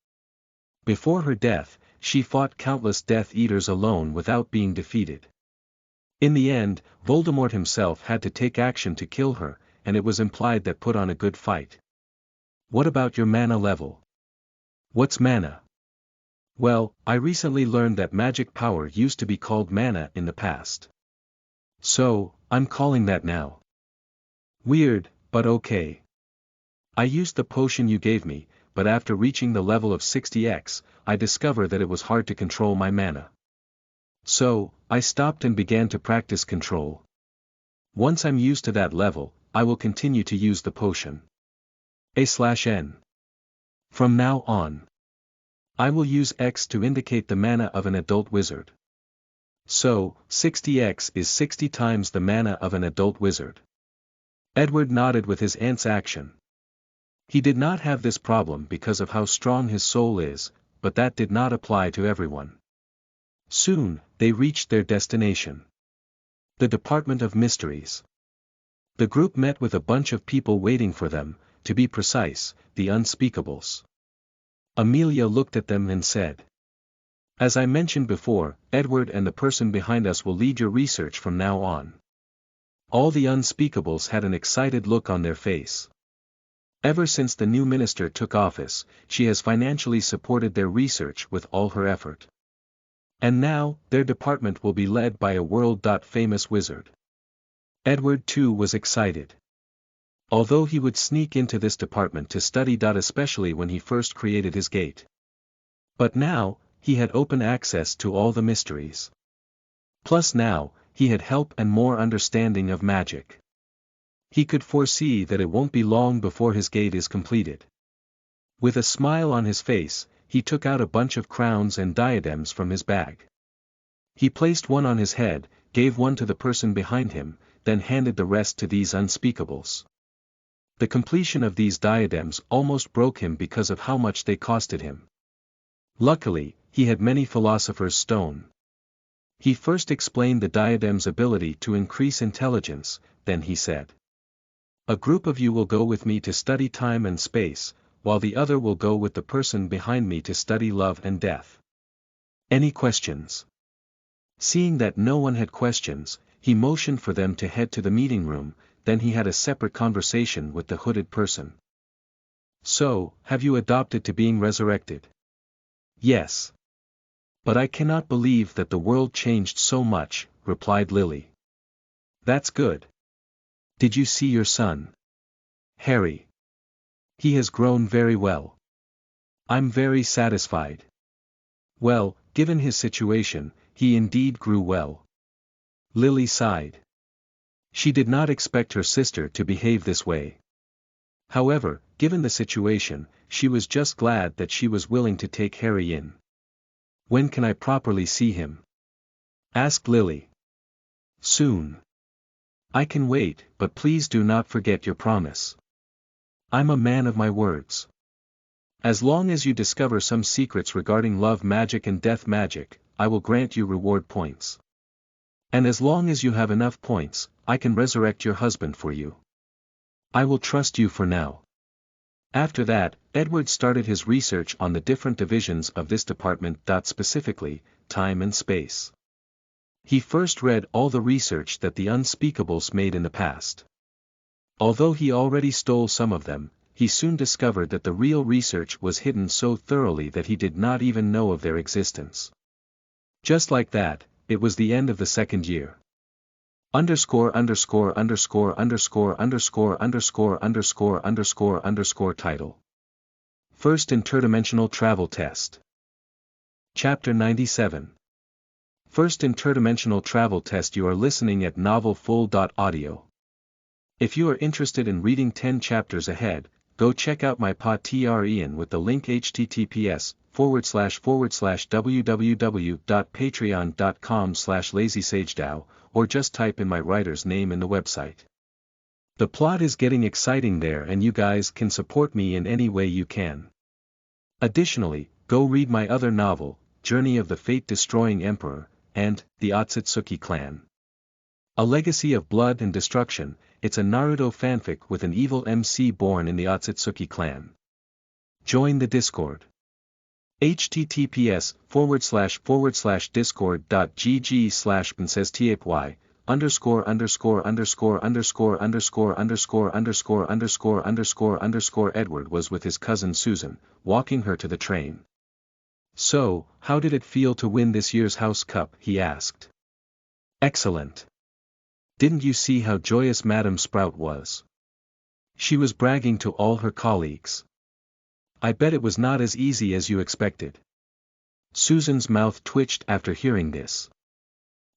Before her death, she fought countless Death Eaters alone without being defeated. In the end, Voldemort himself had to take action to kill her, and it was implied that put on a good fight. What about your mana level? What's mana? Well, I recently learned that magic power used to be called mana in the past. So, I'm calling that now. Weird, but okay. I used the potion you gave me, but after reaching the level of 60x, I discovered that it was hard to control my mana. So, I stopped and began to practice control. Once I'm used to that level, I will continue to use the potion. A/N. From now on, I will use X to indicate the mana of an adult wizard. So, 60x is 60 times the mana of an adult wizard. Edward nodded with his aunt's action. He did not have this problem because of how strong his soul is, but that did not apply to everyone. Soon, they reached their destination. The Department of Mysteries. The group met with a bunch of people waiting for them, to be precise, the Unspeakables. Amelia looked at them and said. As I mentioned before, Edward and the person behind us will lead your research from now on. All the Unspeakables had an excited look on their face. Ever since the new minister took office, she has financially supported their research with all her effort. And now, their department will be led by a world-famous wizard. Edward too was excited. Although he would sneak into this department to study. Especially when he first created his gate. But now, he had open access to all the mysteries. Plus now, he had help and more understanding of magic. He could foresee that it won't be long before his gate is completed. With a smile on his face, he took out a bunch of crowns and diadems from his bag. He placed one on his head, gave one to the person behind him, then handed the rest to these unspeakables. The completion of these diadems almost broke him because of how much they costed him. Luckily, he had many philosopher's stone. He first explained the diadem's ability to increase intelligence, then he said. A group of you will go with me to study time and space, while the other will go with the person behind me to study love and death. Any questions? Seeing that no one had questions, he motioned for them to head to the meeting room, then he had a separate conversation with the hooded person. So, have you adopted to being resurrected? Yes. But I cannot believe that the world changed so much, replied Lily. That's good. Did you see your son? Harry. He has grown very well. I'm very satisfied. Well, given his situation, he indeed grew well. Lily sighed. She did not expect her sister to behave this way. However, given the situation, she was just glad that she was willing to take Harry in. When can I properly see him? Asked Lily. Soon. I can wait, but please do not forget your promise. I'm a man of my words. As long as you discover some secrets regarding love magic and death magic, I will grant you reward points. And as long as you have enough points, I can resurrect your husband for you. I will trust you for now. After that, Edward started his research on the different divisions of this department. Specifically, time and space. He first read all the research that the unspeakables made in the past. Although he already stole some of them, he soon discovered that the real research was hidden so thoroughly that he did not even know of their existence. Just like that, it was the end of the second year. Title. First Interdimensional Travel Test. Chapter 97. First Interdimensional Travel Test. You are listening at novelfull.audio. If you are interested in reading 10 chapters ahead, go check out my Patreon with the link https://www.patreon.com/lazysagedao, or just type in my writer's name in the website. The plot is getting exciting there and you guys can support me in any way you can. Additionally, go read my other novel, Journey of the Fate-Destroying Emperor, and The Otsutsuki Clan. A Legacy of Blood and Destruction. It's a Naruto fanfic with an evil MC born in the Otsutsuki clan. Join the Discord. https://discord.gg/princesstpy__________________________________________________________________________________ So, how did it feel to win this year's House Cup? He asked. Excellent. Didn't you see how joyous Madame Sprout was? She was bragging to all her colleagues. I bet it was not as easy as you expected. Susan's mouth twitched after hearing this.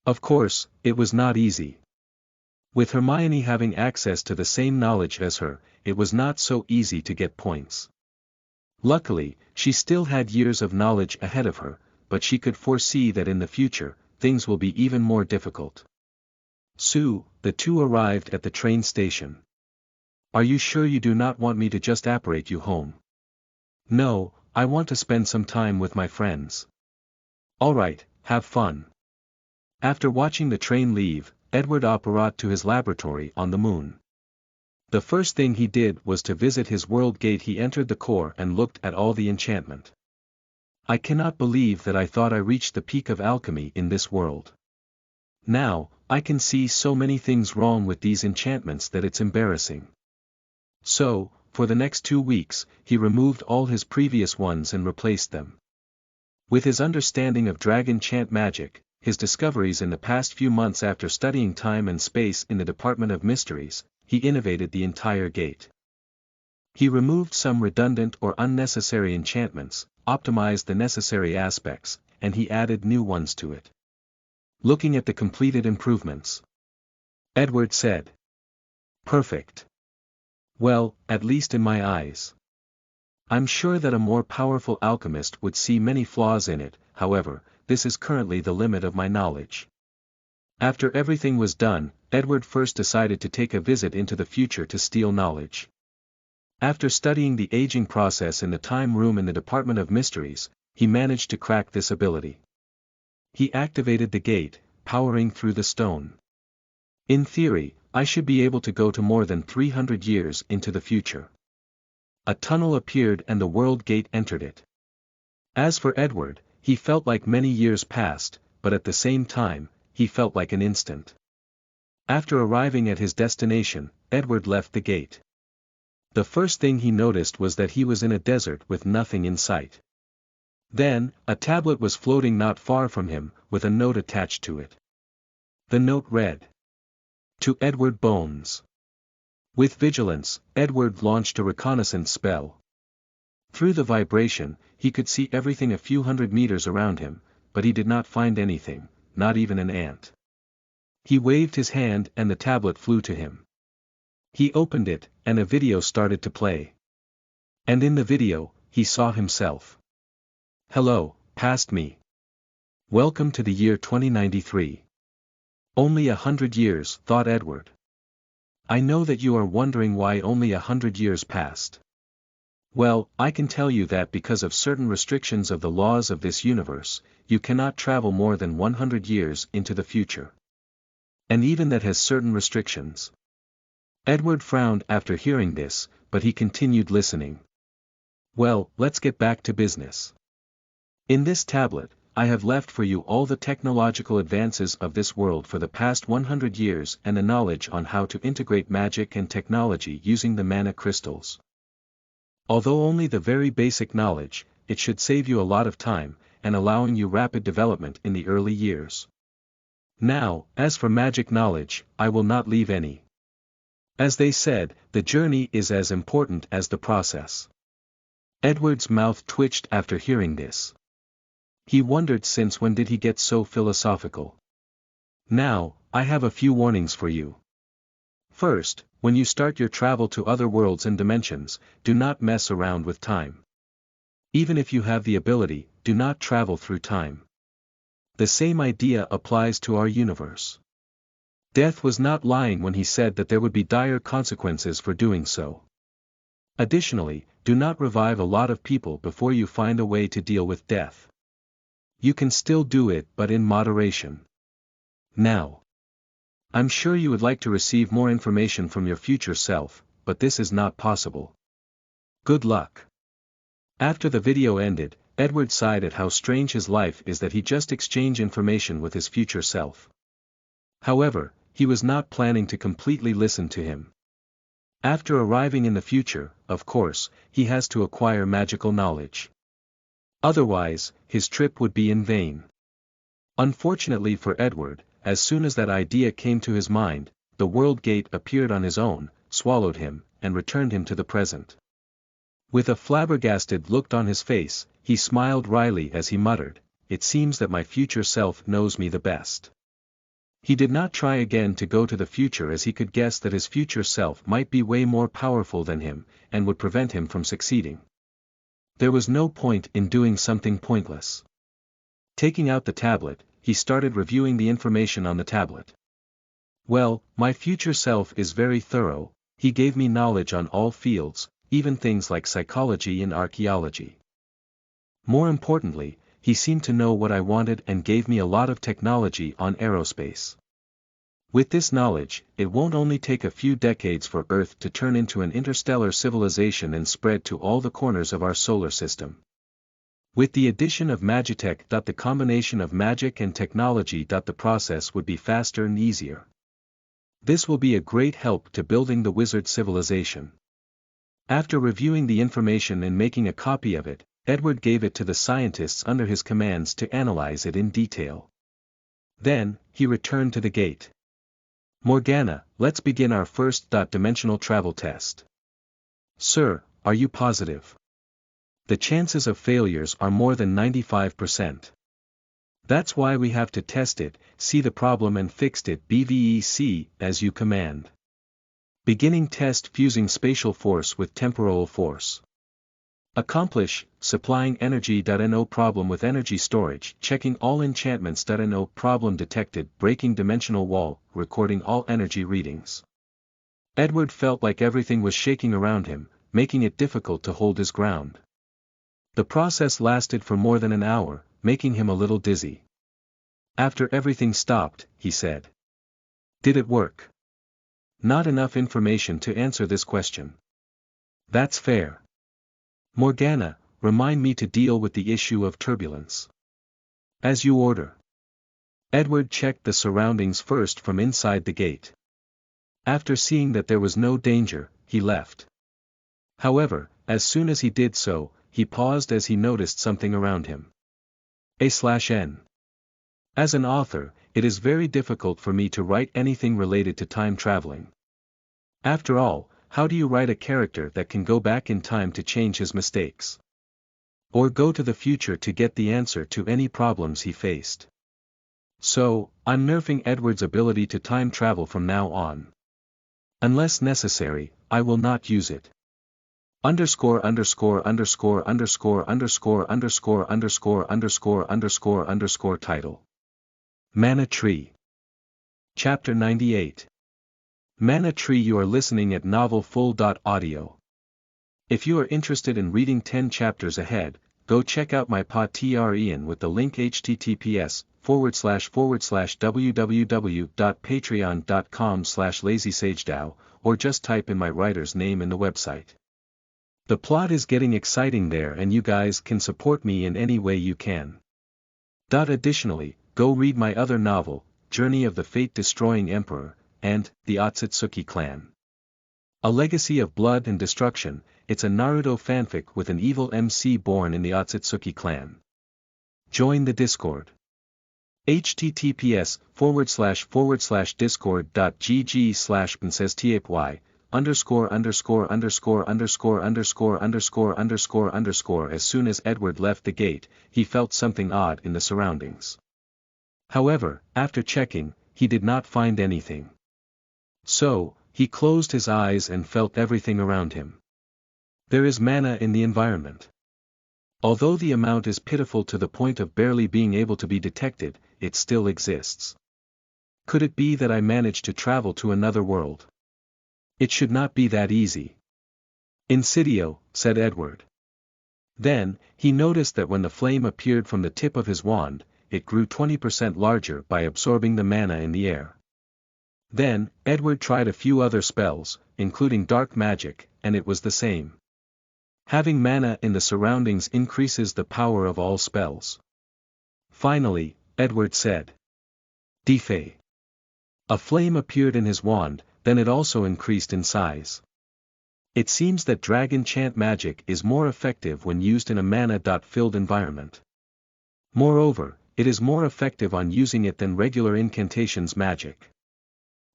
Of course, it was not easy. With Hermione having access to the same knowledge as her, it was not so easy to get points. Luckily, she still had years of knowledge ahead of her, but she could foresee that in the future, things will be even more difficult. Sue, the two arrived at the train station. Are you sure you do not want me to just apparate you home? No, I want to spend some time with my friends. Alright, have fun. After watching the train leave, Edward apparat to his laboratory on the moon. The first thing he did was to visit his world gate. He entered the core and looked at all the enchantment. I cannot believe that I thought I reached the peak of alchemy in this world. Now, I can see so many things wrong with these enchantments that it's embarrassing. So, for the next 2 weeks, he removed all his previous ones and replaced them. With his understanding of dragon chant magic, his discoveries in the past few months after studying time and space in the Department of Mysteries, he innovated the entire gate. He removed some redundant or unnecessary enchantments, optimized the necessary aspects, and he added new ones to it. Looking at the completed improvements, Edward said, Perfect. Well, at least in my eyes. I'm sure that a more powerful alchemist would see many flaws in it, however, this is currently the limit of my knowledge. After everything was done, Edward first decided to take a visit into the future to steal knowledge. After studying the aging process in the time room in the Department of Mysteries, he managed to crack this ability. He activated the gate, powering through the stone. In theory, I should be able to go to more than 300 years into the future. A tunnel appeared and the world gate entered it. As for Edward, he felt like many years passed, but at the same time, he felt like an instant. After arriving at his destination, Edward left the gate. The first thing he noticed was that he was in a desert with nothing in sight. Then, a tablet was floating not far from him, with a note attached to it. The note read, "To Edward Bones." With vigilance, Edward launched a reconnaissance spell. Through the vibration, he could see everything a few hundred meters around him, but he did not find anything, not even an ant. He waved his hand and the tablet flew to him. He opened it, and a video started to play. And in the video, he saw himself. "Hello, past me. Welcome to the year 2093. Only 100 years," thought Edward. "I know that you are wondering why only 100 years passed. Well, I can tell you that because of certain restrictions of the laws of this universe, you cannot travel more than 100 years into the future. And even that has certain restrictions." Edward frowned after hearing this, but he continued listening. "Well, let's get back to business. In this tablet, I have left for you all the technological advances of this world for the past 100 years and the knowledge on how to integrate magic and technology using the mana crystals. Although only the very basic knowledge, it should save you a lot of time, and allowing you rapid development in the early years. Now, as for magic knowledge, I will not leave any. As they said, the journey is as important as the process." Edward's mouth twitched after hearing this. He wondered since when did he get so philosophical. "Now, I have a few warnings for you. First, when you start your travel to other worlds and dimensions, do not mess around with time. Even if you have the ability, do not travel through time. The same idea applies to our universe. Death was not lying when he said that there would be dire consequences for doing so. Additionally, do not revive a lot of people before you find a way to deal with death. You can still do it but in moderation. Now, I'm sure you would like to receive more information from your future self, but this is not possible. Good luck." After the video ended, Edward sighed at how strange his life is that he just exchanged information with his future self. However, he was not planning to completely listen to him. After arriving in the future, of course, he has to acquire magical knowledge. Otherwise, his trip would be in vain. Unfortunately for Edward, as soon as that idea came to his mind, the world gate appeared on his own, swallowed him, and returned him to the present. With a flabbergasted look on his face, he smiled wryly as he muttered, "It seems that my future self knows me the best." He did not try again to go to the future as he could guess that his future self might be way more powerful than him, and would prevent him from succeeding. There was no point in doing something pointless. Taking out the tablet, he started reviewing the information on the tablet. "Well, my future self is very thorough, he gave me knowledge on all fields, even things like psychology and archaeology. More importantly, he seemed to know what I wanted and gave me a lot of technology on aerospace. With this knowledge, it won't only take a few decades for Earth to turn into an interstellar civilization and spread to all the corners of our solar system. With the addition of Magitech, the combination of magic and technology, the process would be faster and easier. This will be a great help to building the wizard civilization." After reviewing the information and making a copy of it, Edward gave it to the scientists under his commands to analyze it in detail. Then, he returned to the gate. "Morgana, let's begin our first dimensional travel test." "Sir, are you positive?" "The chances of failures are more than 95%. That's why we have to test it, see the problem and fixed it BVEC, as you command." Beginning test fusing spatial force with temporal force. Accomplish, supplying energy.no problem with energy storage, checking all enchantments.no problem detected, breaking dimensional wall, recording all energy readings. Edward felt like everything was shaking around him, making it difficult to hold his ground. The process lasted for more than an hour, making him a little dizzy. After everything stopped, he said. Did it work? Not enough information to answer this question. That's fair. Morgana, remind me to deal with the issue of turbulence. As you order. Edward checked the surroundings first from inside the gate. After seeing that there was no danger, he left. However, as soon as he did so, he paused as he noticed something around him. A/N. As an author, it is very difficult for me to write anything related to time traveling. After all, how do you write a character that can go back in time to change his mistakes? Or go to the future to get the answer to any problems he faced? So, I'm nerfing Edward's ability to time travel from now on. Unless necessary, I will not use it. Underscore underscore underscore underscore underscore underscore underscore underscore underscore underscore title. Mana Tree. Chapter 98. Mana Tree. You are listening at novelfull.audio. If you are interested in reading 10 chapters ahead, go check out my Patreon with the link https://www.patreon.com/lazysagedao, or just type in my writer's name in the website. The plot is getting exciting there and you guys can support me in any way you can. Additionally, go read my other novel, Journey of the Fate-Destroying Emperor, and The Otsutsuki Clan. A Legacy of Blood and Destruction. It's a Naruto fanfic with an evil MC born in the Otsutsuki Clan. Join the Discord. https://discord.gg/princesstpy___________________________________________. As soon as Edward left the gate, he felt something odd in the surroundings. However, after checking, he did not find anything. So, he closed his eyes and felt everything around him. There is mana in the environment. Although the amount is pitiful to the point of barely being able to be detected, it still exists. Could it be that I managed to travel to another world? It should not be that easy. Insidio, said Edward. Then, he noticed that when the flame appeared from the tip of his wand, it grew 20% larger by absorbing the mana in the air. Then, Edward tried a few other spells, including dark magic, and it was the same. Having mana in the surroundings increases the power of all spells. Finally, Edward said. Defay. A flame appeared in his wand, then it also increased in size. It seems that dragon chant magic is more effective when used in a mana-filled environment. Moreover, it is more effective on using it than regular incantations magic.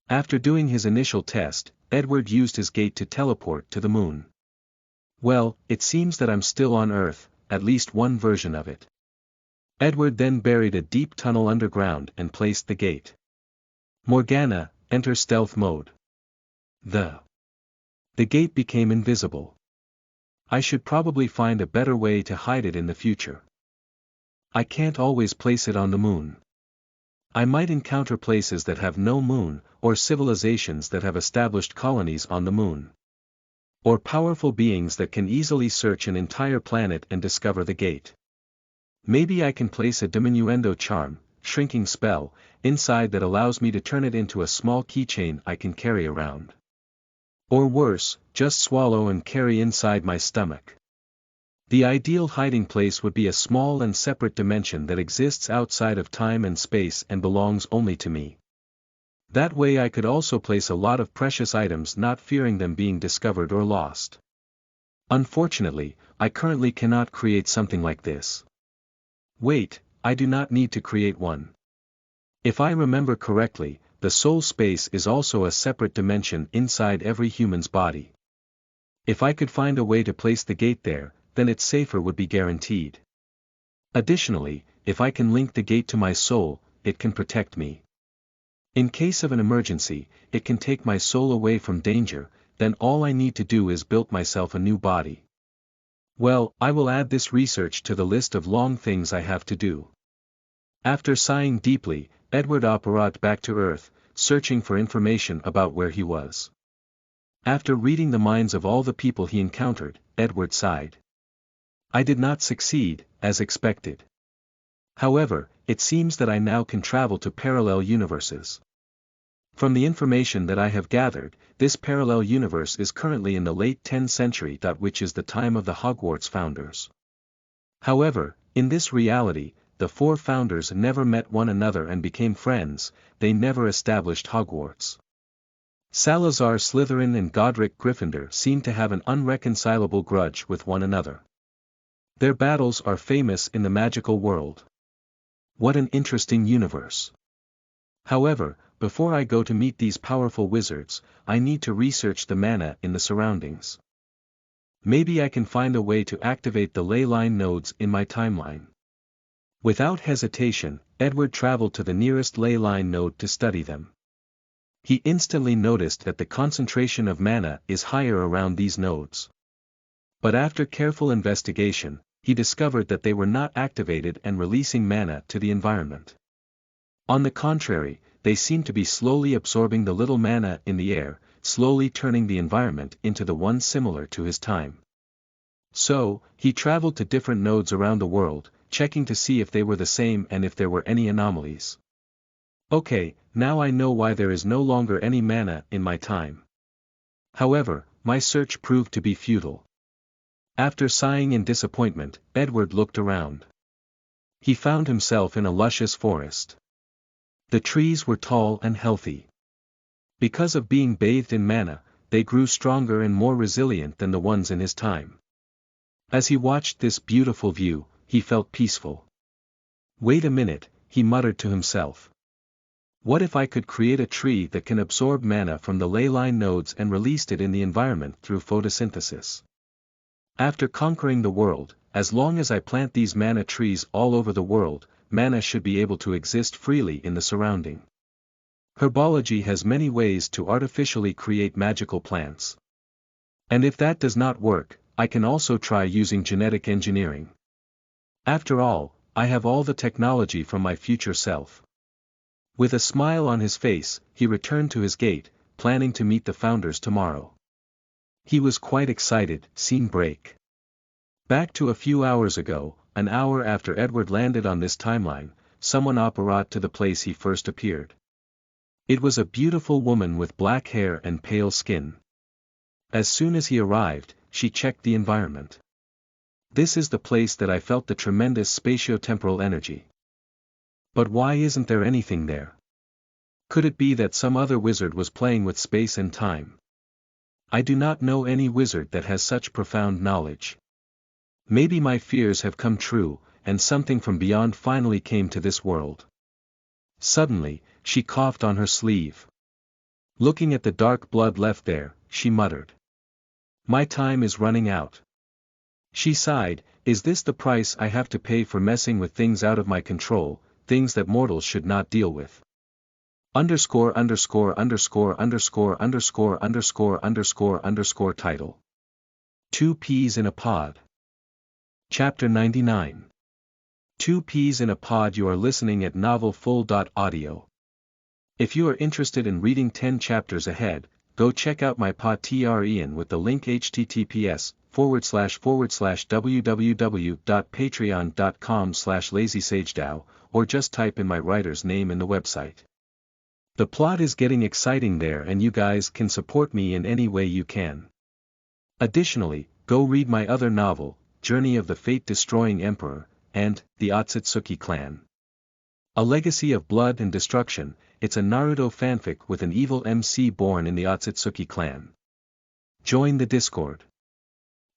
After doing his initial test, Edward used his gate to teleport to the moon. Well, it seems that I'm still on Earth, at least one version of it. Edward then buried a deep tunnel underground and placed the gate. Morgana, enter stealth mode. The gate became invisible. I should probably find a better way to hide it in the future. I can't always place it on the moon. I might encounter places that have no moon, or civilizations that have established colonies on the moon. Or powerful beings that can easily search an entire planet and discover the gate. Maybe I can place a diminuendo charm, shrinking spell, inside that allows me to turn it into a small keychain I can carry around. Or worse, just swallow and carry inside my stomach. The ideal hiding place would be a small and separate dimension that exists outside of time and space and belongs only to me. That way I could also place a lot of precious items not fearing them being discovered or lost. Unfortunately, I currently cannot create something like this. Wait, I do not need to create one. If I remember correctly, the soul space is also a separate dimension inside every human's body. If I could find a way to place the gate there, then its safer would be guaranteed. Additionally, if I can link the gate to my soul, it can protect me. In case of an emergency, it can take my soul away from danger, then all I need to do is build myself a new body. Well, I will add this research to the list of long things I have to do. After sighing deeply, Edward apparat back to Earth, searching for information about where he was. After reading the minds of all the people he encountered, Edward sighed. I did not succeed, as expected. However, it seems that I now can travel to parallel universes. From the information that I have gathered, this parallel universe is currently in the late 10th century, which is the time of the Hogwarts founders. However, in this reality, the four founders never met one another and became friends, they never established Hogwarts. Salazar Slytherin and Godric Gryffindor seem to have an unreconcilable grudge with one another. Their battles are famous in the magical world. What an interesting universe. However, before I go to meet these powerful wizards, I need to research the mana in the surroundings. Maybe I can find a way to activate the ley line nodes in my timeline. Without hesitation, Edward traveled to the nearest ley line node to study them. He instantly noticed that the concentration of mana is higher around these nodes. But after careful investigation, he discovered that they were not activated and releasing mana to the environment. On the contrary, they seemed to be slowly absorbing the little mana in the air, slowly turning the environment into the one similar to his time. So, he traveled to different nodes around the world, checking to see if they were the same and if there were any anomalies. Okay, now I know why there is no longer any mana in my time. However, my search proved to be futile. After sighing in disappointment, Edward looked around. He found himself in a luscious forest. The trees were tall and healthy. Because of being bathed in mana, they grew stronger and more resilient than the ones in his time. As he watched this beautiful view, he felt peaceful. Wait a minute, he muttered to himself. What if I could create a tree that can absorb mana from the ley line nodes and released it in the environment through photosynthesis? After conquering the world, as long as I plant these mana trees all over the world, mana should be able to exist freely in the surrounding. Herbology has many ways to artificially create magical plants. And if that does not work, I can also try using genetic engineering. After all, I have all the technology from my future self. With a smile on his face, he returned to his gate, planning to meet the founders tomorrow. He was quite excited. Scene break. Back to a few hours ago, an hour after Edward landed on this timeline, someone apparat to the place he first appeared. It was a beautiful woman with black hair and pale skin. As soon as he arrived, she checked the environment. This is the place that I felt the tremendous spatiotemporal energy. But why isn't there anything there? Could it be that some other wizard was playing with space and time? I do not know any wizard that has such profound knowledge. Maybe my fears have come true, and something from beyond finally came to this world. Suddenly, she coughed on her sleeve. Looking at the dark blood left there, she muttered. My time is running out. She sighed, is this the price I have to pay for messing with things out of my control, things that mortals should not deal with? Title. Two Peas in a Pod. Chapter 99. Two Peas in a Pod. You are listening at novelfull.audio. If you are interested in reading 10 chapters ahead, go check out my Patreon with the link https://www.patreon.com/lazysagedao, or just type in my writer's name in the website. The plot is getting exciting there and you guys can support me in any way you can. Additionally, go read my other novel, Journey of the Fate-Destroying Emperor, and The Otsutsuki Clan. A Legacy of Blood and Destruction. It's a Naruto fanfic with an evil MC born in the Otsutsuki clan. Join the Discord.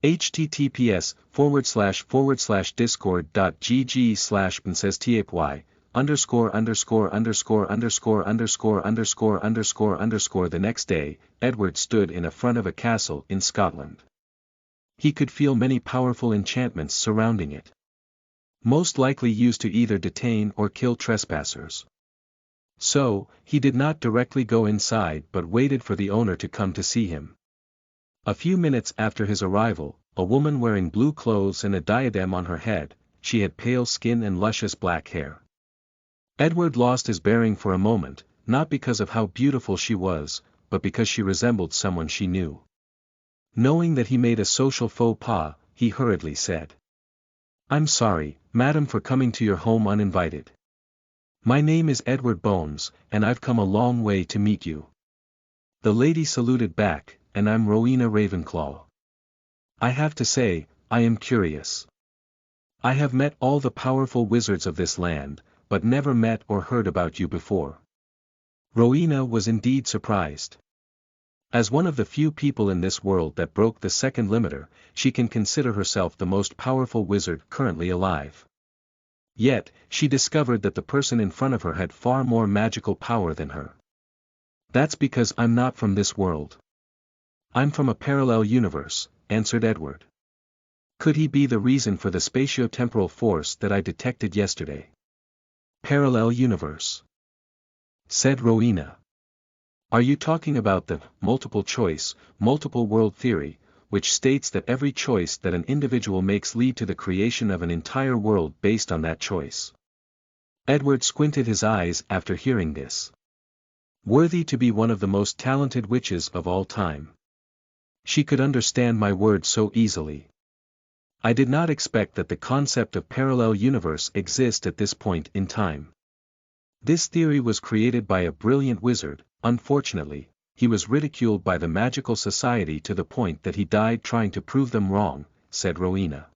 https://type_g/PSTY______________. The next day, Edward stood in front of a castle in Scotland. He could feel many powerful enchantments surrounding it. Most likely used to either detain or kill trespassers. So, he did not directly go inside but waited for the owner to come to see him. A few minutes after his arrival, a woman wearing blue clothes and a diadem on her head, she had pale skin and luscious black hair. Edward lost his bearing for a moment, not because of how beautiful she was, but because she resembled someone she knew. Knowing that he made a social faux pas, he hurriedly said, "I'm sorry, madam, for coming to your home uninvited. My name is Edward Bones, and I've come a long way to meet you." The lady saluted back, "And I'm Rowena Ravenclaw. I have to say, I am curious. I have met all the powerful wizards of this land, but never met or heard about you before." Rowena was indeed surprised. As one of the few people in this world that broke the second limiter, she can consider herself the most powerful wizard currently alive. Yet, she discovered that the person in front of her had far more magical power than her. "That's because I'm not from this world. I'm from a parallel universe," answered Edward. "Could he be the reason for the spatio-temporal force that I detected yesterday?" "Parallel universe?" said Rowena. "Are you talking about the multiple choice, multiple world theory, which states that every choice that an individual makes lead to the creation of an entire world based on that choice?" Edward squinted his eyes after hearing this. Worthy to be one of the most talented witches of all time. She could understand my words so easily. I did not expect that the concept of parallel universe exists at this point in time. This theory was created by a brilliant wizard. Unfortunately, he was ridiculed by the magical society to the point that he died trying to prove them wrong, said Rowena.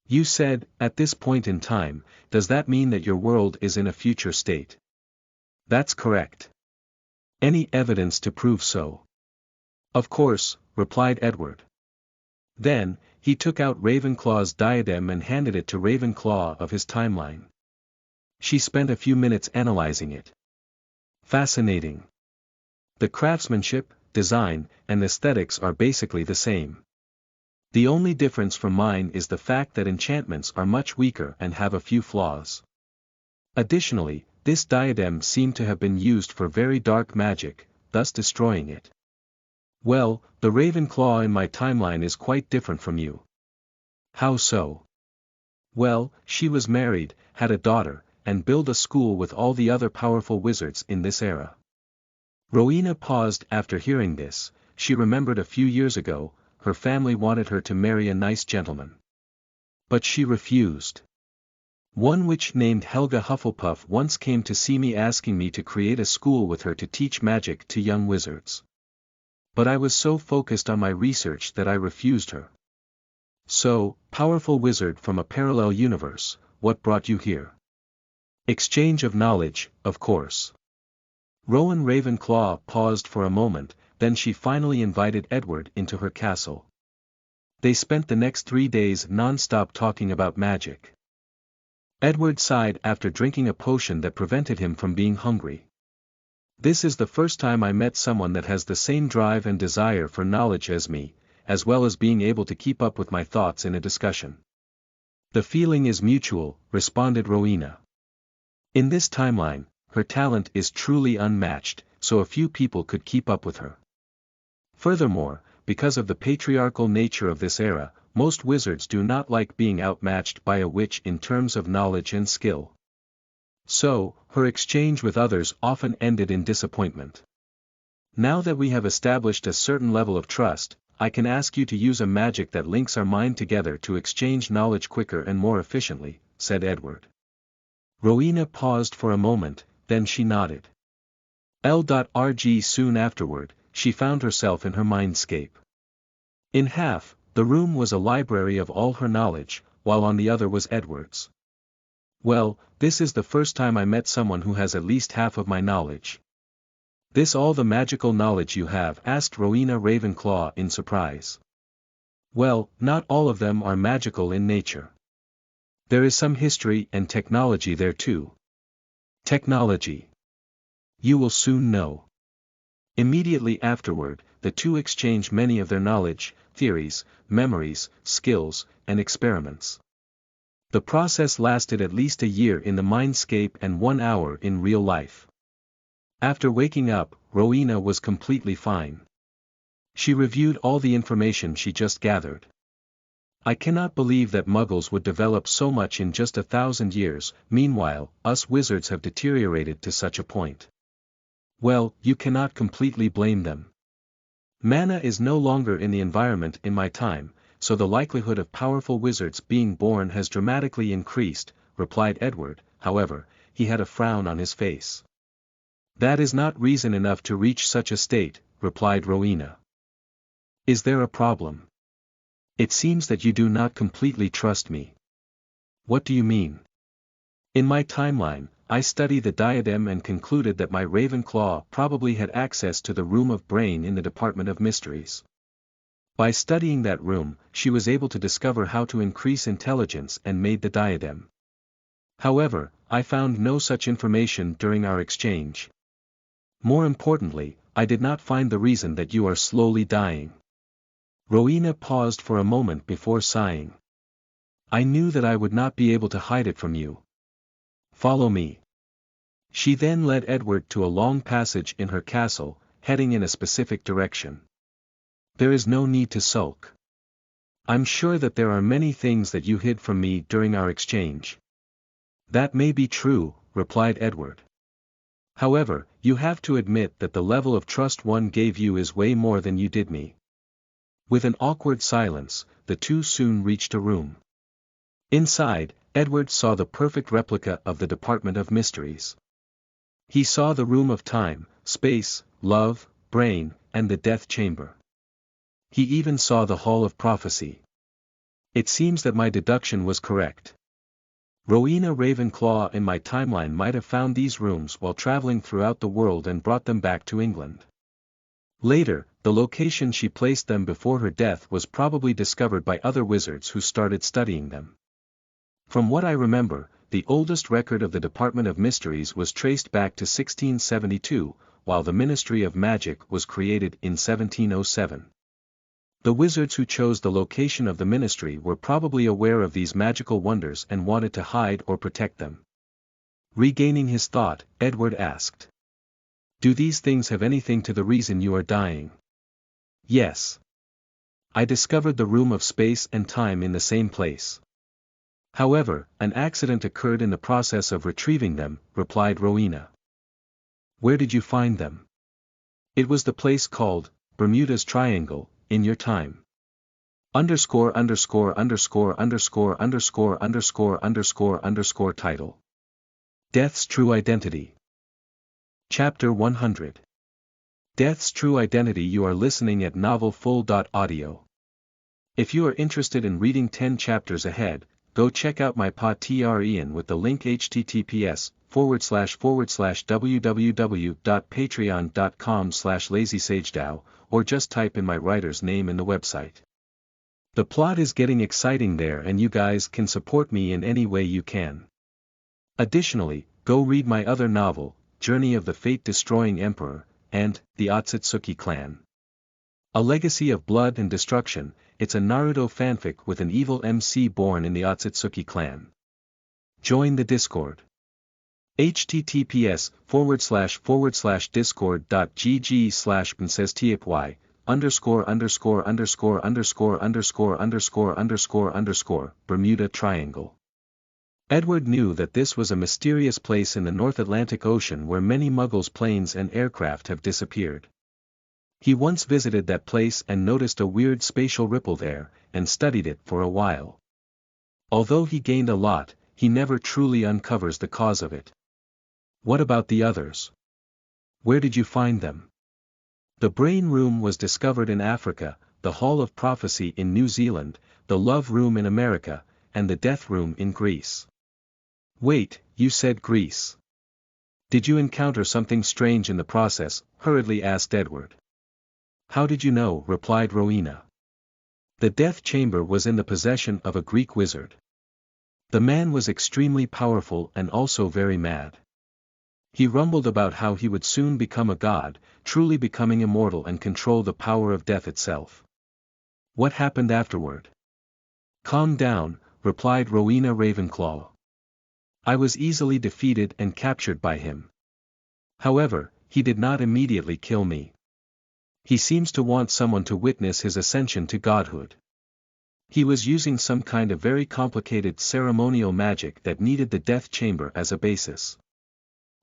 "You said, at this point in time, does that mean that your world is in a future state?" "That's correct." "Any evidence to prove so?" "Of course," replied Edward. Then, he took out Ravenclaw's diadem and handed it to Ravenclaw of his timeline. She spent a few minutes analyzing it. "Fascinating. The craftsmanship, design, and aesthetics are basically the same. The only difference from mine is the fact that enchantments are much weaker and have a few flaws. Additionally, this diadem seemed to have been used for very dark magic, thus destroying it." "Well, the Ravenclaw in my timeline is quite different from you." "How so?" "Well, she was married, had a daughter, and built a school with all the other powerful wizards in this era." Rowena paused after hearing this. She remembered a few years ago, her family wanted her to marry a nice gentleman. But she refused. "One witch named Helga Hufflepuff once came to see me asking me to create a school with her to teach magic to young wizards. But I was so focused on my research that I refused her." "So, powerful wizard from a parallel universe, what brought you here?" "Exchange of knowledge, of course." Rowan Ravenclaw paused for a moment, then she finally invited Edward into her castle. They spent the next 3 days non-stop talking about magic. Edward sighed after drinking a potion that prevented him from being hungry. "This is the first time I met someone that has the same drive and desire for knowledge as me, as well as being able to keep up with my thoughts in a discussion." "The feeling is mutual," responded Rowena. "In this timeline, her talent is truly unmatched, so a few people could keep up with her. Furthermore, because of the patriarchal nature of this era, most wizards do not like being outmatched by a witch in terms of knowledge and skill. So, her exchange with others often ended in disappointment. Now that we have established a certain level of trust, I can ask you to use a magic that links our mind together to exchange knowledge quicker and more efficiently," said Edward. Rowena paused for a moment, then she nodded. L.RG soon afterward, she found herself in her mindscape. In half, the room was a library of all her knowledge, while on the other was Edward's. "Well, this is the first time I met someone who has at least half of my knowledge." "This all the magical knowledge you have?" asked Rowena Ravenclaw in surprise. "Well, not all of them are magical in nature. There is some history and technology there too." "Technology? You will soon know." Immediately afterward, the two exchanged many of their knowledge, theories, memories, skills, and experiments. The process lasted at least a year in the mindscape and 1 hour in real life. After waking up, Rowena was completely fine. She reviewed all the information she just gathered. I cannot believe that Muggles would develop so much in just 1,000 years, meanwhile, us wizards have deteriorated to such a point. Well, you cannot completely blame them. Mana is no longer in the environment in my time, so the likelihood of powerful wizards being born has dramatically increased, replied Edward. However, he had a frown on his face. That is not reason enough to reach such a state, replied Rowena. Is there a problem? It seems that you do not completely trust me. What do you mean? In my timeline, I studied the diadem and concluded that my Ravenclaw probably had access to the Room of Brain in the Department of Mysteries. By studying that room, she was able to discover how to increase intelligence and made the diadem. However, I found no such information during our exchange. More importantly, I did not find the reason that you are slowly dying. Rowena paused for a moment before sighing. I knew that I would not be able to hide it from you. Follow me. She then led Edward to a long passage in her castle, heading in a specific direction. There is no need to sulk. I'm sure that there are many things that you hid from me during our exchange. That may be true, replied Edward. However, you have to admit that the level of trust one gave you is way more than you did me. With an awkward silence, the two soon reached a room. Inside, Edward saw the perfect replica of the Department of Mysteries. He saw the Room of Time, Space, Love, Brain, and the Death Chamber. He even saw the Hall of Prophecy. It seems that my deduction was correct. Rowena Ravenclaw in my timeline might have found these rooms while traveling throughout the world and brought them back to England. Later, the location she placed them before her death was probably discovered by other wizards who started studying them. From what I remember, the oldest record of the Department of Mysteries was traced back to 1672, while the Ministry of Magic was created in 1707. The wizards who chose the location of the ministry were probably aware of these magical wonders and wanted to hide or protect them. Regaining his thought, Edward asked. Do these things have anything to the reason you are dying? Yes. I discovered the Room of Space and Time in the same place. However, an accident occurred in the process of retrieving them, replied Rowena. Where did you find them? It was the place called Bermuda's Triangle, in your time. ______________ title. Death's True Identity. Chapter 100. Death's True Identity. You are listening at novelfull.audio. If you are interested in reading 10 chapters ahead, go check out my Patreon with the link https://www.patreon.com/lazysagedao, or just type in my writer's name in the website. The plot is getting exciting there and you guys can support me in any way you can. Additionally, go read my other novel, Journey of the Fate-Destroying Emperor, and The Otsutsuki Clan. A Legacy of Blood and Destruction. It's a Naruto fanfic with an evil MC born in the Otsutsuki clan. Join the Discord. https://discord.gg/princesstypy_____________________________ Bermuda Triangle. Edward knew that this was a mysterious place in the North Atlantic Ocean where many Muggles' planes and aircraft have disappeared. He once visited that place and noticed a weird spatial ripple there, and studied it for a while. Although he gained a lot, he never truly uncovers the cause of it. What about the others? Where did you find them? The Brain Room was discovered in Africa, the Hall of Prophecy in New Zealand, the Love Room in America, and the Death Room in Greece. Wait, you said Greece. Did you encounter something strange in the process? Hurriedly asked Edward. How did you know? Replied Rowena. The Death Chamber was in the possession of a Greek wizard. The man was extremely powerful and also very mad. He rumbled about how he would soon become a god, truly becoming immortal and control the power of death itself. What happened afterward? Calm down, replied Rowena Ravenclaw. I was easily defeated and captured by him. However, he did not immediately kill me. He seems to want someone to witness his ascension to godhood. He was using some kind of very complicated ceremonial magic that needed the death chamber as a basis.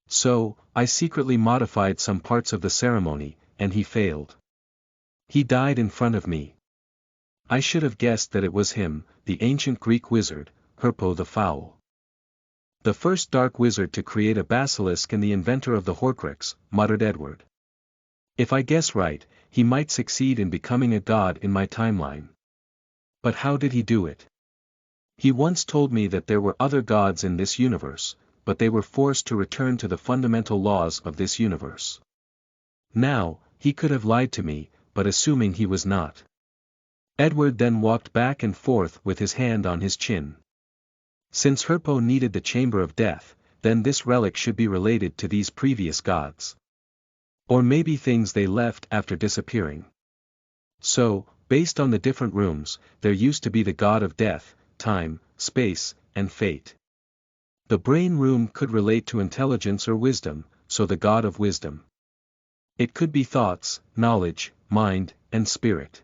So, I secretly modified some parts of the ceremony, and he failed. He died in front of me. I should have guessed that it was him, the ancient Greek wizard, Herpo the Foul. The first dark wizard to create a basilisk and the inventor of the Horcrux, muttered Edward. If I guess right, he might succeed in becoming a god in my timeline. But how did he do it? He once told me that there were other gods in this universe, but they were forced to return to the fundamental laws of this universe. Now, he could have lied to me, but assuming he was not. Edward then walked back and forth with his hand on his chin. Since Herpo needed the Chamber of Death, then this relic should be related to these previous gods. Or maybe things they left after disappearing. So, based on the different rooms, there used to be the god of death, time, space, and fate. The brain room could relate to intelligence or wisdom, so the god of wisdom. It could be thoughts, knowledge, mind, and spirit.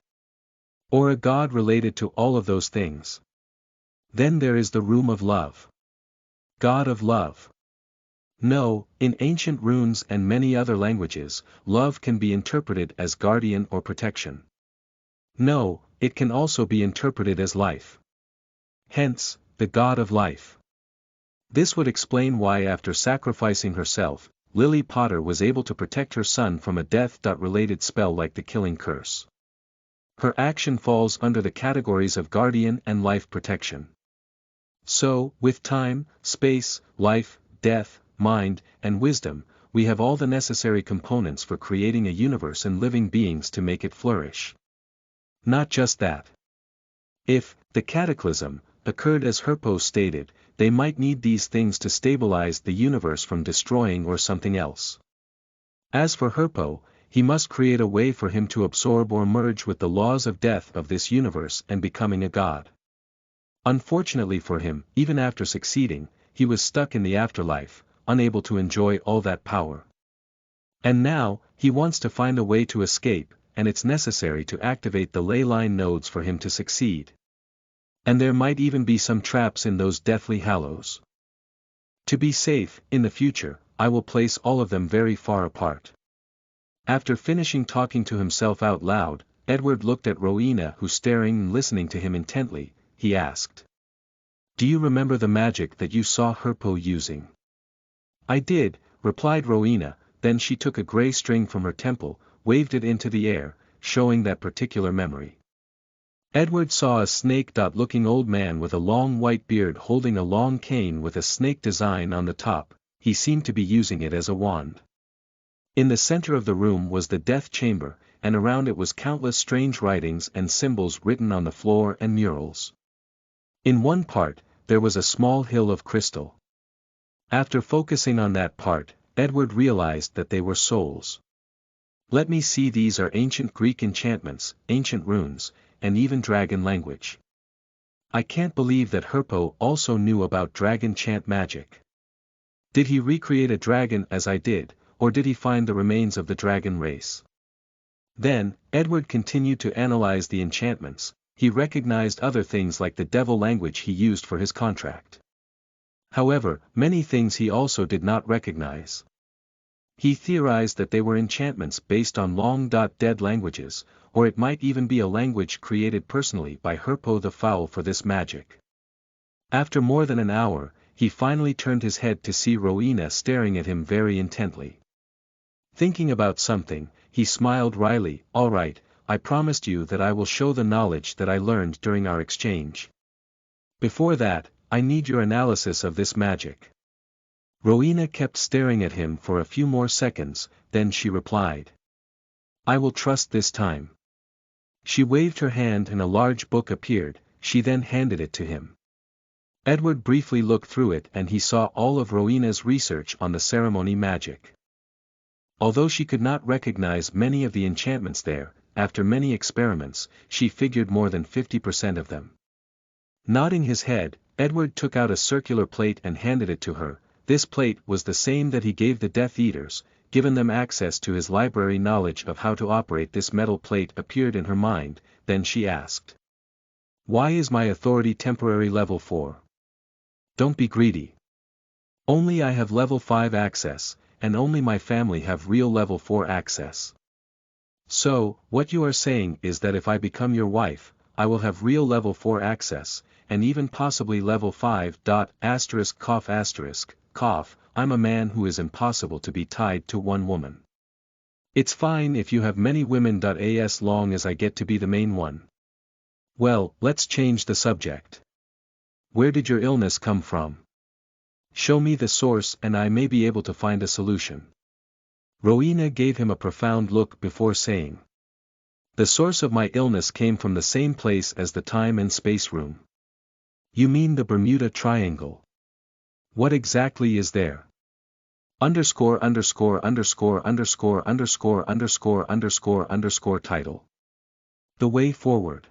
Or a god related to all of those things. Then there is the room of love. God of love. No, in ancient runes and many other languages, love can be interpreted as guardian or protection. No, it can also be interpreted as life. Hence, the god of life. This would explain why after sacrificing herself, Lily Potter was able to protect her son from a death-related spell like the Killing Curse. Her action falls under the categories of guardian and life protection. So, with time, space, life, death, mind, and wisdom, we have all the necessary components for creating a universe and living beings to make it flourish. Not just that. If the cataclysm occurred as Herpo stated, they might need these things to stabilize the universe from destroying or something else. As for Herpo, he must create a way for him to absorb or merge with the laws of death of this universe and becoming a god. Unfortunately for him, even after succeeding, he was stuck in the afterlife, unable to enjoy all that power. And now, he wants to find a way to escape, and it's necessary to activate the ley line nodes for him to succeed. And there might even be some traps in those deathly hallows. To be safe, in the future, I will place all of them very far apart. After finishing talking to himself out loud, Edward looked at Rowena, who staring and listening to him intently, he asked. Do you remember the magic that you saw Herpo using? I did, replied Rowena, then she took a grey string from her temple, waved it into the air, showing that particular memory. Edward saw a snake-looking old man with a long white beard holding a long cane with a snake design on the top. He seemed to be using it as a wand. In the center of the room was the death chamber, and around it was countless strange writings and symbols written on the floor and murals. In one part, there was a small hill of crystal. After focusing on that part, Edward realized that they were souls. Let me see, these are ancient Greek enchantments, ancient runes, and even dragon language. I can't believe that Herpo also knew about dragon chant magic. Did he recreate a dragon as I did, or did he find the remains of the dragon race? Then, Edward continued to analyze the enchantments. He recognized other things like the devil language he used for his contract. However, many things he also did not recognize. He theorized that they were enchantments based on long-dead languages, or it might even be a language created personally by Herpo the Foul for this magic. After more than an hour, he finally turned his head to see Rowena staring at him very intently. Thinking about something, he smiled wryly. All right, I promised you that I will show the knowledge that I learned during our exchange. Before that, I need your analysis of this magic. Rowena kept staring at him for a few more seconds, then she replied. I will trust this time. She waved her hand and a large book appeared. She then handed it to him. Edward briefly looked through it and he saw all of Rowena's research on the ceremony magic. Although she could not recognize many of the enchantments there, after many experiments, she figured more than 50% of them. Nodding his head, Edward took out a circular plate and handed it to her. This plate was the same that he gave the Death Eaters, given them access to his library. Knowledge of how to operate this metal plate appeared in her mind, then she asked. Why is my authority temporary level 4? Don't be greedy. Only I have level 5 access, and only my family have real level 4 access. So, what you are saying is that if I become your wife, I will have real level 4 access, and even possibly level 5. Cough, I'm a man who is impossible to be tied to one woman. It's fine if you have many women. As long as I get to be the main one. Well, let's change the subject. Where did your illness come from? Show me the source and I may be able to find a solution. Rowena gave him a profound look before saying. The source of my illness came from the same place as the time and space room. You mean the Bermuda Triangle? What exactly is there? Title. The Way Forward.